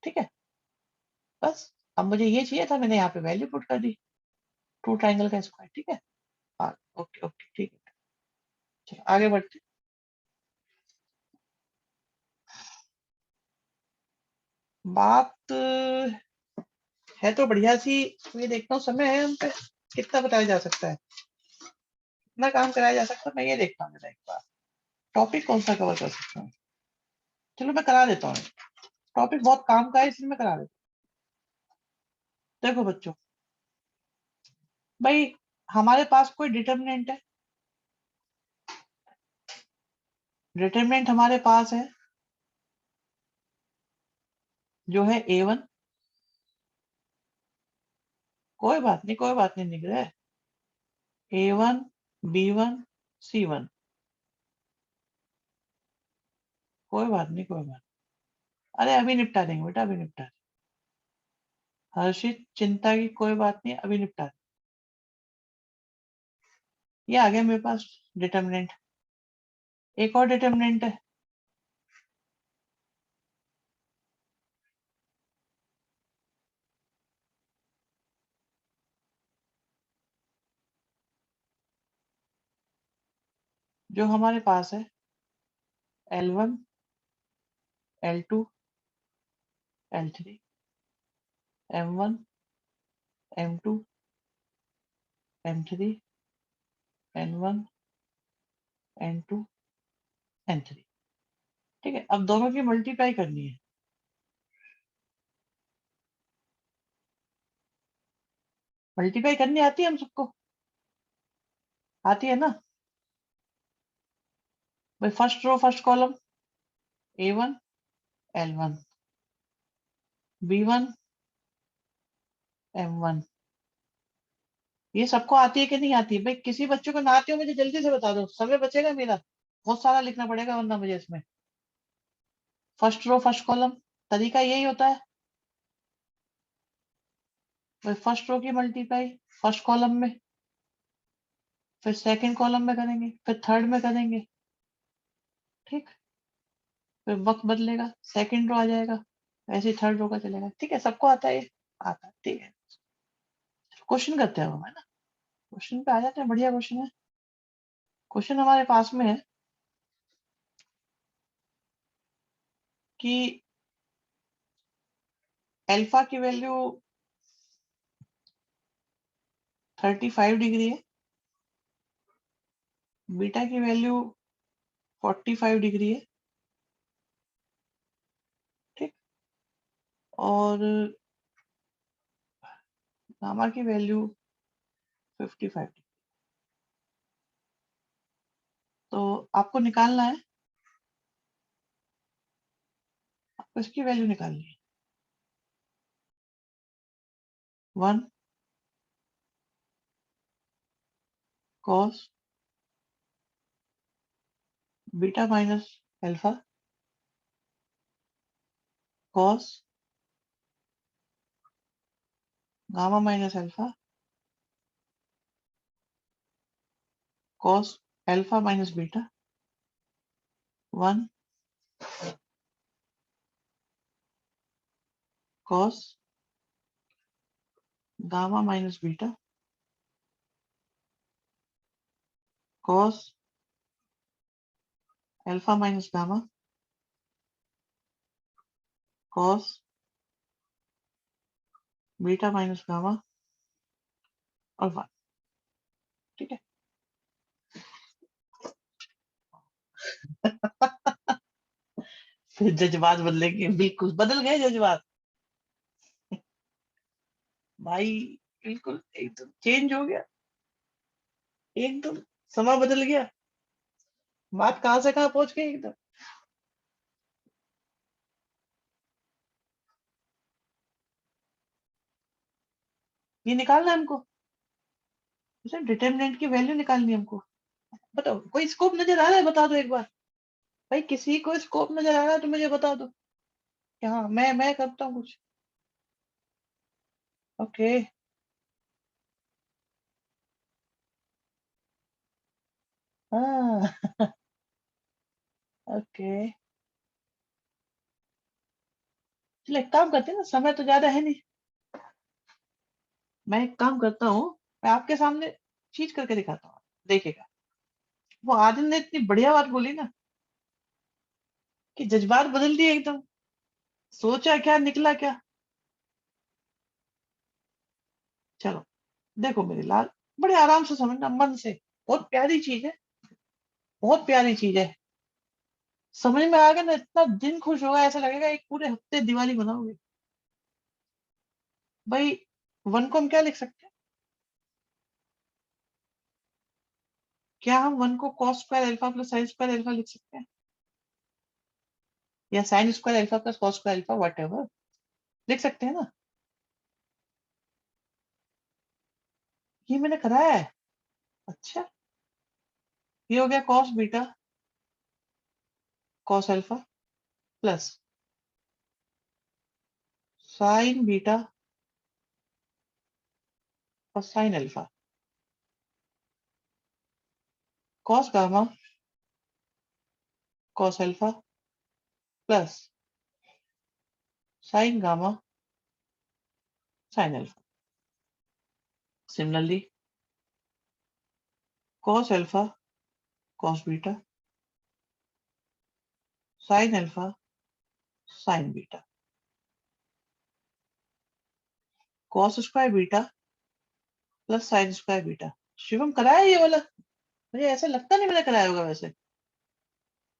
ठीक है, बस अब मुझे ये चाहिए था, मैंने यहाँ पे वैल्यू पुट कर दी, 2 ट्राइंगल का स्क्वायर। ठीक है, हाँ, ओके ओके, ठीक है। चलो आगे बढ़ते। बात है तो बढ़िया सी। ये देखता हूँ समय है हम पे, कितना बताया जा सकता है, कितना काम कराया जा सकता है, मैं ये देखता हूँ जरा एक बार। टॉपिक कौन सा कवर कर सकता हूँ? चलो मैं करा देता हूँ। टॉपिक बहुत काम का है, इसलिए मैं करा देता हूँ। देखो बच्चों, भाई हमारे पास कोई डिटर्मिनेंट है, डिटर्मिनेंट हमारे पास है जो है A1। कोई बात नहीं, कोई बात नहीं, निकल रहा है A1 B1 C1। कोई बात नहीं, कोई बात। अरे अभी निपटा देंगे बेटा, अभी निपटा देंगे। हर्षित चिंता की कोई बात नहीं, अभी निपटा देंगे। ये आ गया मेरे पास डिटर्मिनेंट। एक और डिटर्मिनेंट है, जो हमारे पास है L1 L2 L3 M1 M2 M3 N1 N2 N3। ठीक है, अब दोनों की मल्टीप्लाई करनी है। मल्टीप्लाई करनी आती है हम सबको? आती है ना? भाई first row first column, A1 L1 B1 M1। ये सबको आती है कि नहीं आती है? भाई किसी बच्चों को ना आती हो मुझे जल्दी से बता दो, समय बचेगा मेरा, बहुत सारा लिखना पड़ेगा वरना मुझे इसमें। फर्स्ट रो फर्स्ट कॉलम, तरीका यही होता है। भाई फर्स्ट रो की मल्टीप्लाई फर्स्ट कॉलम में, फिर सेकंड कॉलम में करेंगे, फिर थर्ड में करेंगे। ठीक, फिर वक्त बदलेगा, सेकंड रो आ जाएगा, ऐसे ही थर्ड रो का चलेगा। ठीक है, सबको आता है ये? आता है, ठीक है। क्वेश्चन करते हैं हम, है ना? क्वेश्चन पे आ जाते हैं, बढ़िया क्वेश्चन है। क्वेश्चन हमारे पास में है कि अल्फा की वैल्यू 35 डिग्री है, बीटा की वैल्यू 45 डिग्री है। ठीक, और गामा की वैल्यू 55। तो आपको निकालना है, आपको इसकी वैल्यू निकालनी है। 1 cos beta minus alpha cos gamma minus alpha cos alpha minus beta 1 cos gamma minus beta cos alpha minus gamma cos beta minus gamma और 1। ठीक है, फिर जज्बात बदलेंगे, बिल्कुल बदल गए जज्बात भाई, बिल्कुल एकदम चेंज हो गया, एकदम समय बदल गया, बात कहाँ से कहाँ पहुंच गई एकदम। ये निकालना है हमको, डिटर्मिनेंट की वैल्यू निकालनी है हमको। बताओ कोई स्कोप नजर आ रहा है, बता दो एक बार। भाई किसी को स्कोप नजर आ रहा है तो मुझे बता दो कि हाँ मैं करता हूँ कुछ। ओके। हाँ। ओके, चलो एक काम करते हैं ना, समय तो ज्यादा है नहीं। मैं एक काम करता हूँ, मैं आपके सामने चीज करके दिखाता हूँ, देखिएगा। वो आदिल ने इतनी बढ़िया बात बोली ना कि जज्बात बदल दिए एकदम, सोचा क्या निकला क्या। चलो देखो मेरी लाल, बड़े आराम से समझना, मन से। बहुत प्यारी चीज है, बहुत प्यारी चीज है। समझ में आ गया ना, इतना दिन खुश होगा, ऐसा लगेगा एक पूरे हफ्ते दिवाली मनाओगे। भाई वन को हम क्या लिख सकते हैं? क्या हम वन को cos square alpha plus sine square alpha लिख सकते हैं, या sine square alpha plus cos square alpha, what ever, लिख सकते हैं ना? ये मैंने कराया है। अच्छा, ये हो गया cos beta cos alpha plus sine beta और sine alpha cos gamma cos alpha plus sine gamma sine alpha. Similarly cos alpha cos beta sine alpha sine beta cos square beta plus sine square beta. Shivam कराया ये वाला? मुझे ऐसा लगता नहीं मैंने कराया होगा वैसे,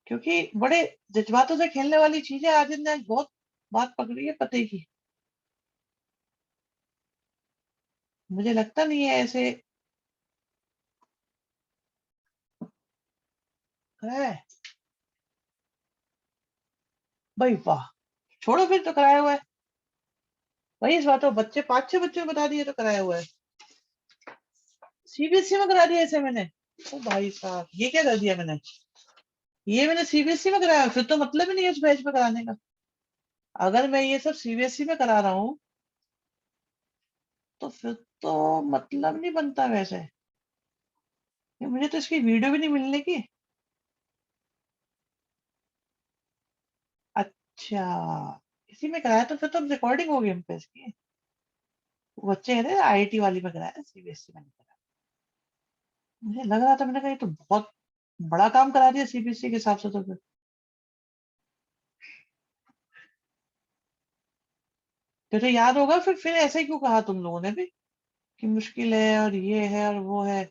क्योंकि बड़े जज्बातों से खेलने वाली चीजें आज ने आज बहुत बात पकड़ी है पते की। मुझे लगता नहीं है ऐसे कराया है। भाई वाह, छोड़ो फिर तो कराया हुआ है। वही इस बात को बच्चे, 5-6 बच्चों ने बता दिए तो कराया हुआ है। सीबीएसई में करा दिया इसे मैंने। ओ भाई साहब, ये क्या कर दिया मैंने? ये मैंने सीबीएसई में कराया, फिर तो मतलब ही नहीं है उस बैच में कराने का। अगर मैं ये सब सीबीएसई में करा रहा हूँ तो फिर तो मतलब नहीं बनता वैसे। ये मुझे तो इसकी वीडियो भी नहीं मिलने की। अच्छा, इसी में कराया तो फिर तो रिकॉर्डिंग होगी हम पे इसकी। वो बच्चे कह रहे हैं आईआईटी वाली में कराया, सीबीएसई में नहीं कराया। मुझे लग रहा था, मैंने कहा ये तो बहुत बड़ा काम करा दिया सीबीएसई के हिसाब से तो फिर तो याद होगा, फिर ऐसे ही क्यों कहा तुम लोगों ने भी कि मुश्किल है और ये है और वो है।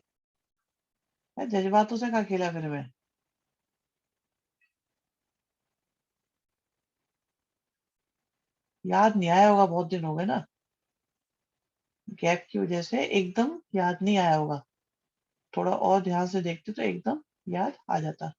मैं जज्बातों से कहा खेला फिर मैं। याद नहीं आया होगा, बहुत दिन हो गए ना, गैप की वजह से एकदम याद नहीं आया होगा। थोड़ा और ध्यान से देखते तो एकदम याद आ जाता।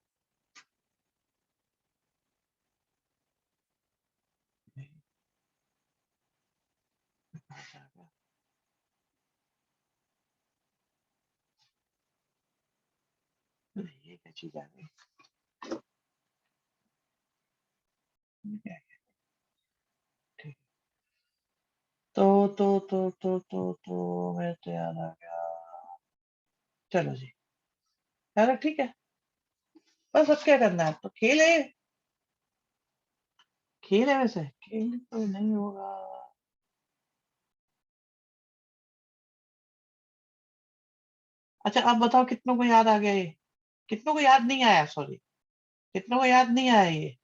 ये क्या चीज आ गई? ये क्या है? ठीक। तो मेरे तो याद आ गया। चलो जी, चलो ठीक है। बस अब क्या करना है, तो खेल है, खेल है वैसे, खेल तो नहीं होगा। अच्छा अब बताओ कितनों को याद आ गया ये? कितनों को याद नहीं आया, सॉरी, कितनों को याद नहीं आया ये?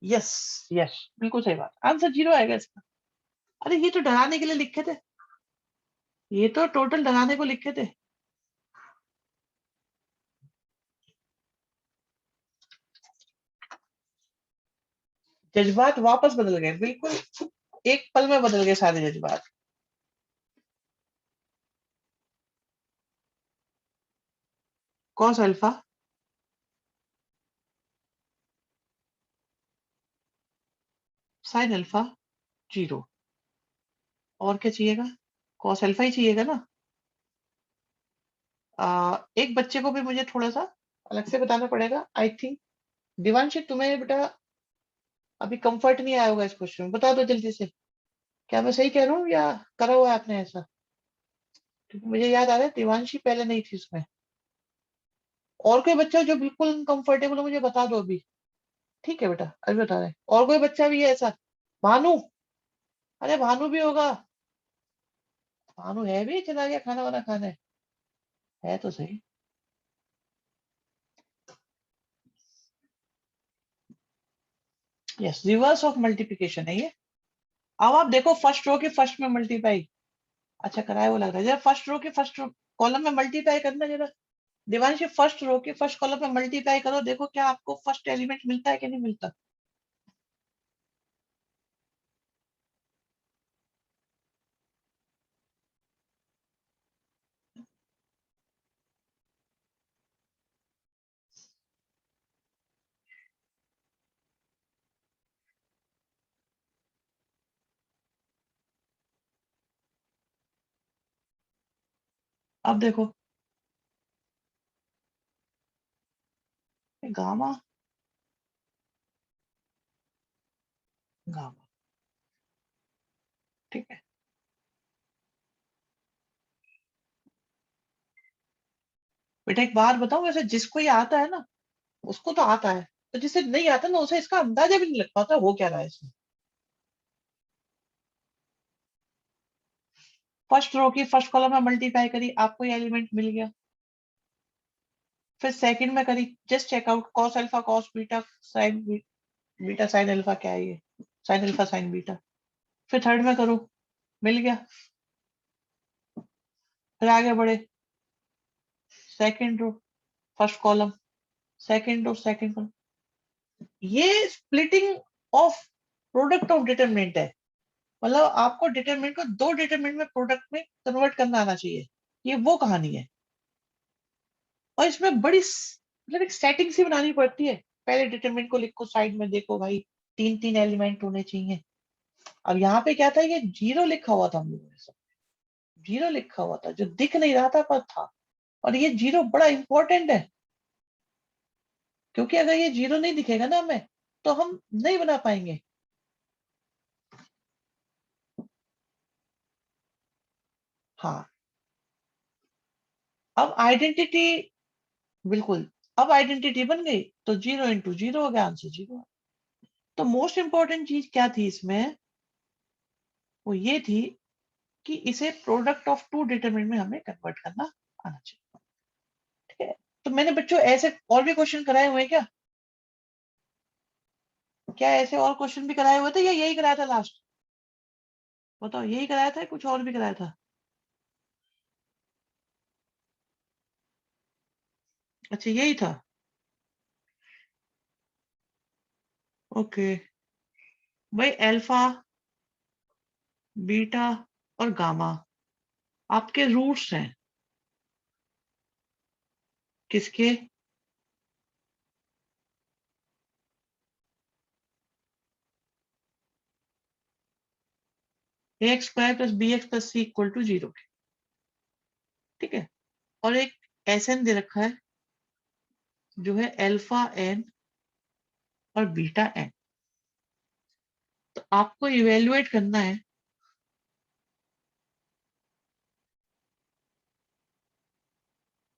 यस, यस, बिल्कुल सही बात, आंसर जीरो आएगा इसका। अरे ये तो डराने के लिए लिखे थे। ये तो टोटल डराने को लिखे थे। जज्बात वापस बदल गए, बिल्कुल एक पल में बदल गए सारे जज्बात। Cos alpha, sine alpha, zero. और क्या चाहिएगा? कॉस अल्फा ही चाहिएगा ना। एक बच्चे को भी मुझे थोड़ा सा अलग से बताना पड़ेगा आई थिंक। दिवांशी, तुम्हें बेटा अभी कंफर्ट नहीं आया होगा इस क्वेश्चन में, बता दो जल्दी से। क्या मैं सही कह रहा हूँ या करा हुआ है आपने ऐसा? क्योंकि मुझे याद आ रहा है दिवांशी पहले नहीं थी इसमें। और कोई बच्चा जो बिल्कुल कंफर्टेबल हो मुझे बता दो अभी। ठीक है बेटा, अभी बता रहे हैं। और कोई बच्चा भी है ऐसा? भानु, अरे भानु भी होगा। भानु है भी, चला गया खाना वाना खाने। है तो सही। यस, रिवर्स ऑफ मल्टीप्लिकेशन है ये। अब आप देखो फर्स्ट रो के फर्स्ट में मल्टीप्लाई। अच्छा कराया वो लग रहा है, जरा फर्स्ट रो के फर्स्ट कॉलम में मल्टीप्लाई करना जरा। दिवांशी फर्स्ट रो के फर्स्ट कॉलम में मल्टीप्लाई करो, देखो क्या आपको फर्स्ट एलिमेंट मिलता है कि नहीं मिलता। अब देखो गामा, गामा, ठीक है। बेटा एक बात बताओ, वैसे जिसको ये आता है ना उसको तो आता है, तो जिसे नहीं आता ना उसे इसका अंदाजा भी नहीं लग पाता वो क्या रहा है इसमें। फर्स्ट रो की फर्स्ट कॉलम में मल्टीप्लाई करी, आपको ये एलिमेंट मिल गया। फिर सेकंड में करी, just check out cos alpha cos beta sine beta sine alpha, क्या है ये, साइन अल्फा साइन बीटा। फिर थर्ड में करो, मिल गया। फिर आगे बढ़े, second row first column, second row second column. ये splitting of product of determinant है। मतलब आपको डिटरमिनेंट को दो डिटरमिनेंट में प्रोडक्ट में कन्वर्ट करना आना चाहिए। ये वो कहानी है। और इसमें बड़ी मतलब एक सेटिंग सी बनानी पड़ती है। पहले डिटरमिनेंट को लिखो साइड में, देखो भाई तीन तीन एलिमेंट होने चाहिए। अब यहाँ पे क्या था, ये जीरो लिखा हुआ था हम लोगों ने सब। जीरो लिखा हुआ था जो दिख नहीं रहा था पर था। और ये जीरो बड़ा इंपॉर्टेंट है, क्योंकि अगर ये जीरो नहीं दिखेगा ना हमें तो हम नहीं बना पाएंगे। हाँ, अब आइडेंटिटी, बिल्कुल। अब आइडेंटिटी बन गई तो जीरो इंटू जीरो हो गया, आंसर जीरो। तो मोस्ट इंपॉर्टेंट चीज क्या थी इसमें, वो ये थी कि इसे प्रोडक्ट ऑफ टू डिटरमिनेंट में हमें कन्वर्ट करना आना चाहिए। ठीक है। तो मैंने बच्चों ऐसे और भी क्वेश्चन कराए हुए हैं क्या? क्या ऐसे और क्वेश्चन भी कराए हुए थे या यही कराया था लास्ट? बताओ, यही कराया था या कुछ और भी कराया था? अच्छा यही था। ओके। भाई अल्फा, बीटा और गामा आपके रूट्स हैं। किसके? A x square plus B x plus C equal to zero के। ठीक है। और एक एस एन दे रखा है जो है अल्फा एन और बीटा एन। तो आपको इवेल्युएट करना है,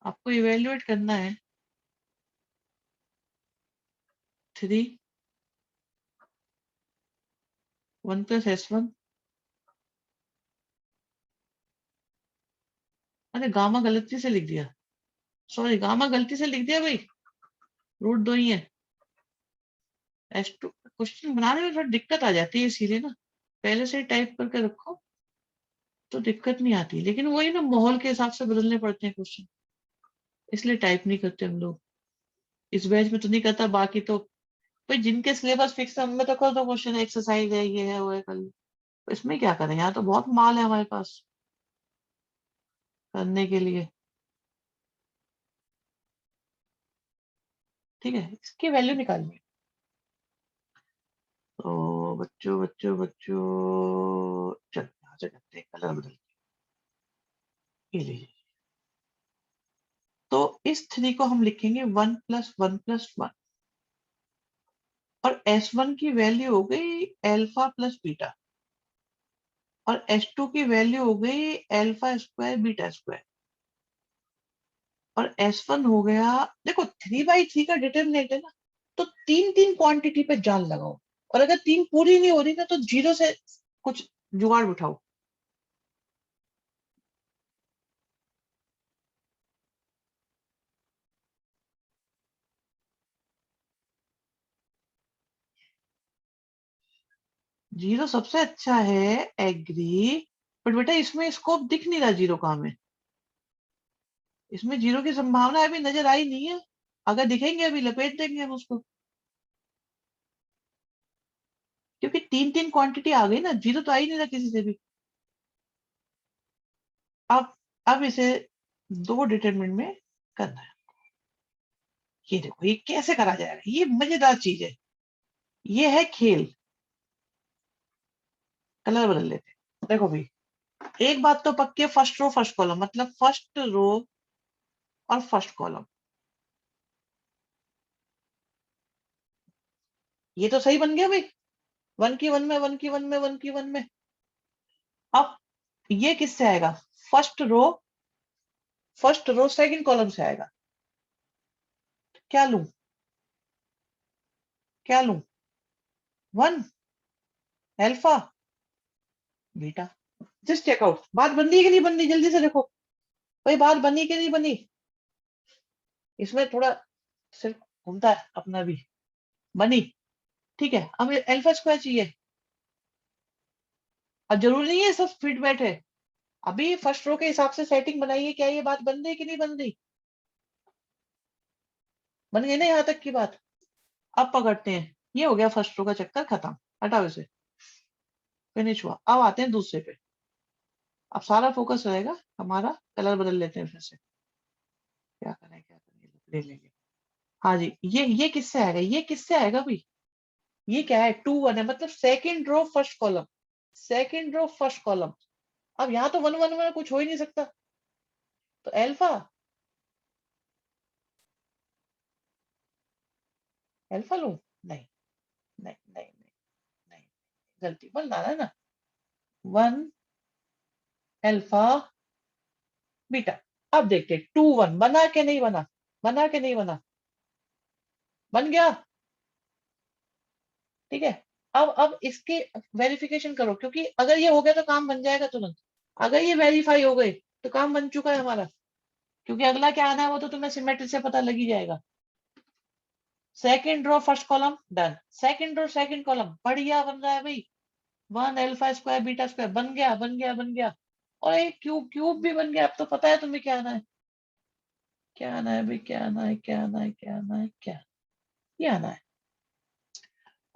आपको इवेल्युएट करना है three one plus S one. अरे गामा गलती से लिख दिया, सॉरी गामा गलती से लिख दिया भाई। रूट दो ही है। एस टू क्वेश्चन बनाने में थोड़ी दिक्कत आ जाती है इसीलिए ना, पहले से टाइप करके रखो। तो दिक्कत नहीं आती, लेकिन वही ना, माहौल के हिसाब से बदलने पड़ते हैं क्वेश्चन, इसलिए टाइप नहीं करते हम लोग। इस बैच में तो नहीं करता, बाकी तो भाई जिनके सिलेबस फिक्स है उनमें तो कर दो क्वेश्चन, एक्सरसाइज है, ये है वो है, कर लो। इसमें क्या करें, यहाँ तो बहुत माल है हमारे पास करने के लिए। ठीक है, इसकी वैल्यू निकालनी है। तो बच्चों बच्चों बच्चों, चल यहाँ से करते हैं, कलर बदल के, ये लीजिए। तो इस 3 को हम लिखेंगे 1+1+1, और S1 की वैल्यू हो गई अल्फा प्लस बीटा, और S2 की वैल्यू हो गई अल्फा स्क्वायर बीटा स्क्वायर, और S1 हो गया। देखो 3/3 का डिटरमिनेंट है ना, तो तीन तीन क्वांटिटी पे जान लगाओ, और अगर तीन पूरी नहीं हो रही ना तो जीरो से कुछ जुगाड़ उठाओ। जीरो सबसे अच्छा है, एग्री। बट बेटा इसमें स्कोप दिख नहीं रहा, जीरो कहाँ में, इसमें जीरो की संभावना अभी नजर आई नहीं है। अगर दिखेंगे अभी लपेट देंगे हम उसको, क्योंकि तीन तीन क्वांटिटी आ गई ना, जीरो तो आ ही नहीं रहा किसी से भी। अब अब इसे दो डिटरमिनेंट में करना है। ये देखो ये कैसे करा जाएगा, ये मजेदार चीज है, ये है खेल। कलर बदल लेते हैं। देखो भाई, एक बात तो पक्की है, फर्स्ट रो फर्स्ट कॉलम, मतलब फर्स्ट रो और फर्स्ट कॉलम, ये तो सही बन गया भाई। वन की वन में, वन की वन में, वन की वन में। अब ये किससे आएगा, first row, first row second column से आएगा। क्या लूं, क्या लूं, one alpha beta. Just check out, बात बन रही है कि नहीं बन रही, जल्दी से देखो भाई, बात बनी कि नहीं बनी। इसमें थोड़ा सिर घूमता है अपना भी, बनी। ठीक है, अब अल्फा स्क्वायर चाहिए। अब जरूरी नहीं है सब फिट बैठे, अभी फर्स्ट रो के हिसाब से सेटिंग बनाइए, क्या ये बात बन रही है कि नहीं बन रही। बन गई ना यहाँ तक की बात। अब पकड़ते हैं, ये हो गया फर्स्ट रो का चक्कर खत्म, हटाओ इसे, फिनिश हुआ। अब आते हैं दूसरे पे, अब सारा फोकस रहेगा हमारा, कलर बदल लेते हैं फिर से, क्या करें क्या करें, ले लेंगे। हाँ जी, ये किससे आएगा, ये किससे आएगा भाई, ये क्या है, 2 1 है, मतलब second row first column, second row first column. अब यहाँ तो 1 1 में कुछ हो ही नहीं सकता, तो अल्फा, अल्फा लूं, नहीं नहीं नहीं नहीं नहीं, गलती बन रहा है ना, वन अल्फा बीटा। अब देखते 2 1 बना के नहीं बना, बना के नहीं बना, बन गया। ठीक है, अब इसकी वेरिफिकेशन करो, क्योंकि अगर ये हो गया तो काम बन जाएगा तुरंत, अगर ये वेरीफाई हो गए तो काम बन चुका है हमारा, क्योंकि अगला क्या आना है वो तो तुम्हें सिमेट्री से पता लग ही जाएगा। Second row first column done, second row second column बढ़िया बन रहा है भाई, one alpha square beta square बन गया बन गया बन गया, और एक क्यूब क्यूब भी बन गया। अब तो पता है तुम्हें क्या आना है, क्या आना है भाई, क्या आना है, क्या आना है, क्या आना है, क्या, ये आना है।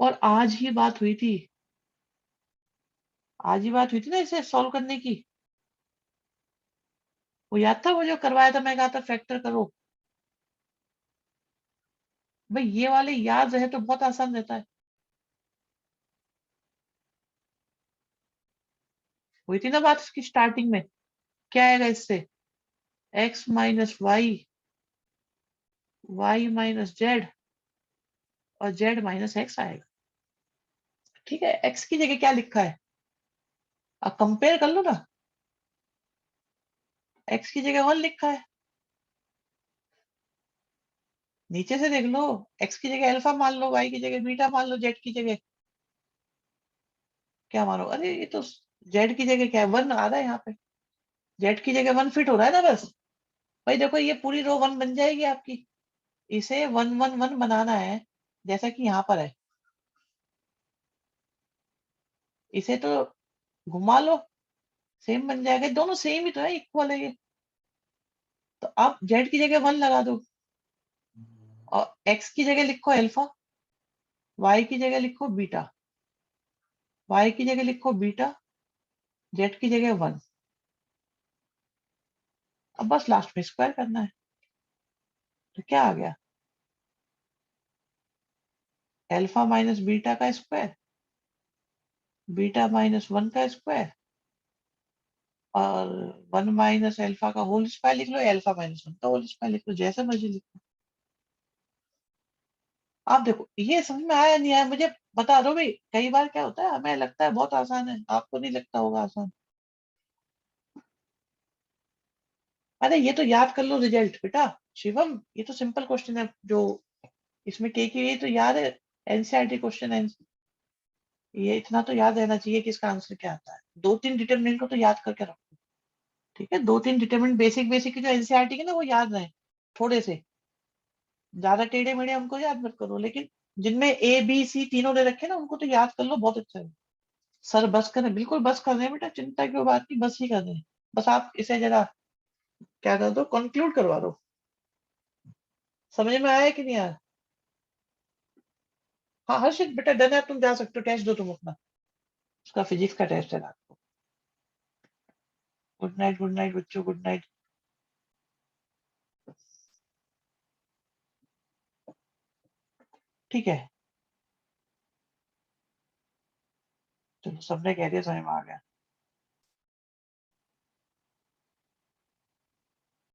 और आज ही बात हुई थी, आज ही बात हुई थी ना इसे सॉल्व करने की, वो याद था, वो जो करवाया था, मैं कहा था फैक्टर करो। भाई ये वाले याद रहे तो बहुत आसान रहता है। हुई थी ना बात इसकी स्टार्टिंग में, क्या आएगा इससे, x minus y, y minus z, और जेड माइनस एक्स आएगा। ठीक है, एक्स की जगह क्या लिखा है, अब कंपेयर कर लो ना, एक्स की जगह 1 लिखा है, नीचे से देख लो, एक्स की जगह अल्फा मान लो, वाई की जगह बीटा मान लो, जेड की जगह क्या मानो, अरे ये तो जेड की जगह क्या है, 1 आ रहा है यहाँ पे, जेड की जगह 1 फिट हो रहा है ना बस। भाई देखो ये पूरी रो 1 बन जाएगी आपकी, इसे 1 1 1 बनाना है, जैसा कि यहाँ पर है, इसे तो घुमा लो, सेम बन जाएगा, दोनों सेम ही तो है, इक्वल है ये। तो आप जेड की जगह 1 लगा दो और एक्स की जगह लिखो अल्फा, वाई की जगह लिखो बीटा, वाई की जगह लिखो बीटा, जेड की जगह 1। अब बस लास्ट में स्क्वायर करना है। तो क्या आ गया, अल्फा माइनस बीटा का स्क्वायर, बीटा माइनस 1 का स्क्वायर, और 1 माइनस अल्फा का होल स्क्वायर लिख लो, अल्फा माइनस 1 का होल स्क्वायर लिख लो, जैसे मर्जी लिखो। आप देखो ये समझ में आया नहीं आया मुझे बता दो भाई। कई बार क्या होता है, हमें लगता है बहुत आसान है, आपको नहीं लगता होगा आसान। अरे ये तो याद कर लो रिजल्ट बेटा, शिवम ये तो सिंपल क्वेश्चन है जो इसमें के ये तो याद है, एनसीईआरटी क्वेश्चन है। ये इतना तो याद रहना चाहिए कि इसका आंसर क्या आता है। दो तीन डिटरमिनेंट को तो याद करके रखो, ठीक है, दो तीन डिटरमिनेंट बेसिक बेसिक जो एनसीईआरटी के ना वो याद रहे थोड़े से, ज्यादा टेढ़े मेढ़े हमको याद मत करो, लेकिन जिनमें ए बी सी तीनों दे रखे ना उनको तो याद कर लो, बहुत अच्छा है। सर बस करें, बिल्कुल बस कर रहे हैं बेटा, चिंता की बात नहीं, बस ही कर रहे हैं। बस आप इसे जरा क्या कर दो, कंक्लूड करवा दो। समझ में आया कि नहीं आया? हाँ हर्षित बेटा डन है, तुम जा सकते हो, टेस्ट दो तुम अपना, उसका फिजिक्स का टेस्ट है रात को। गुड नाइट बच्चों, गुड नाइट। ठीक है, चलो सबने कह दिया, समझ में आ गया।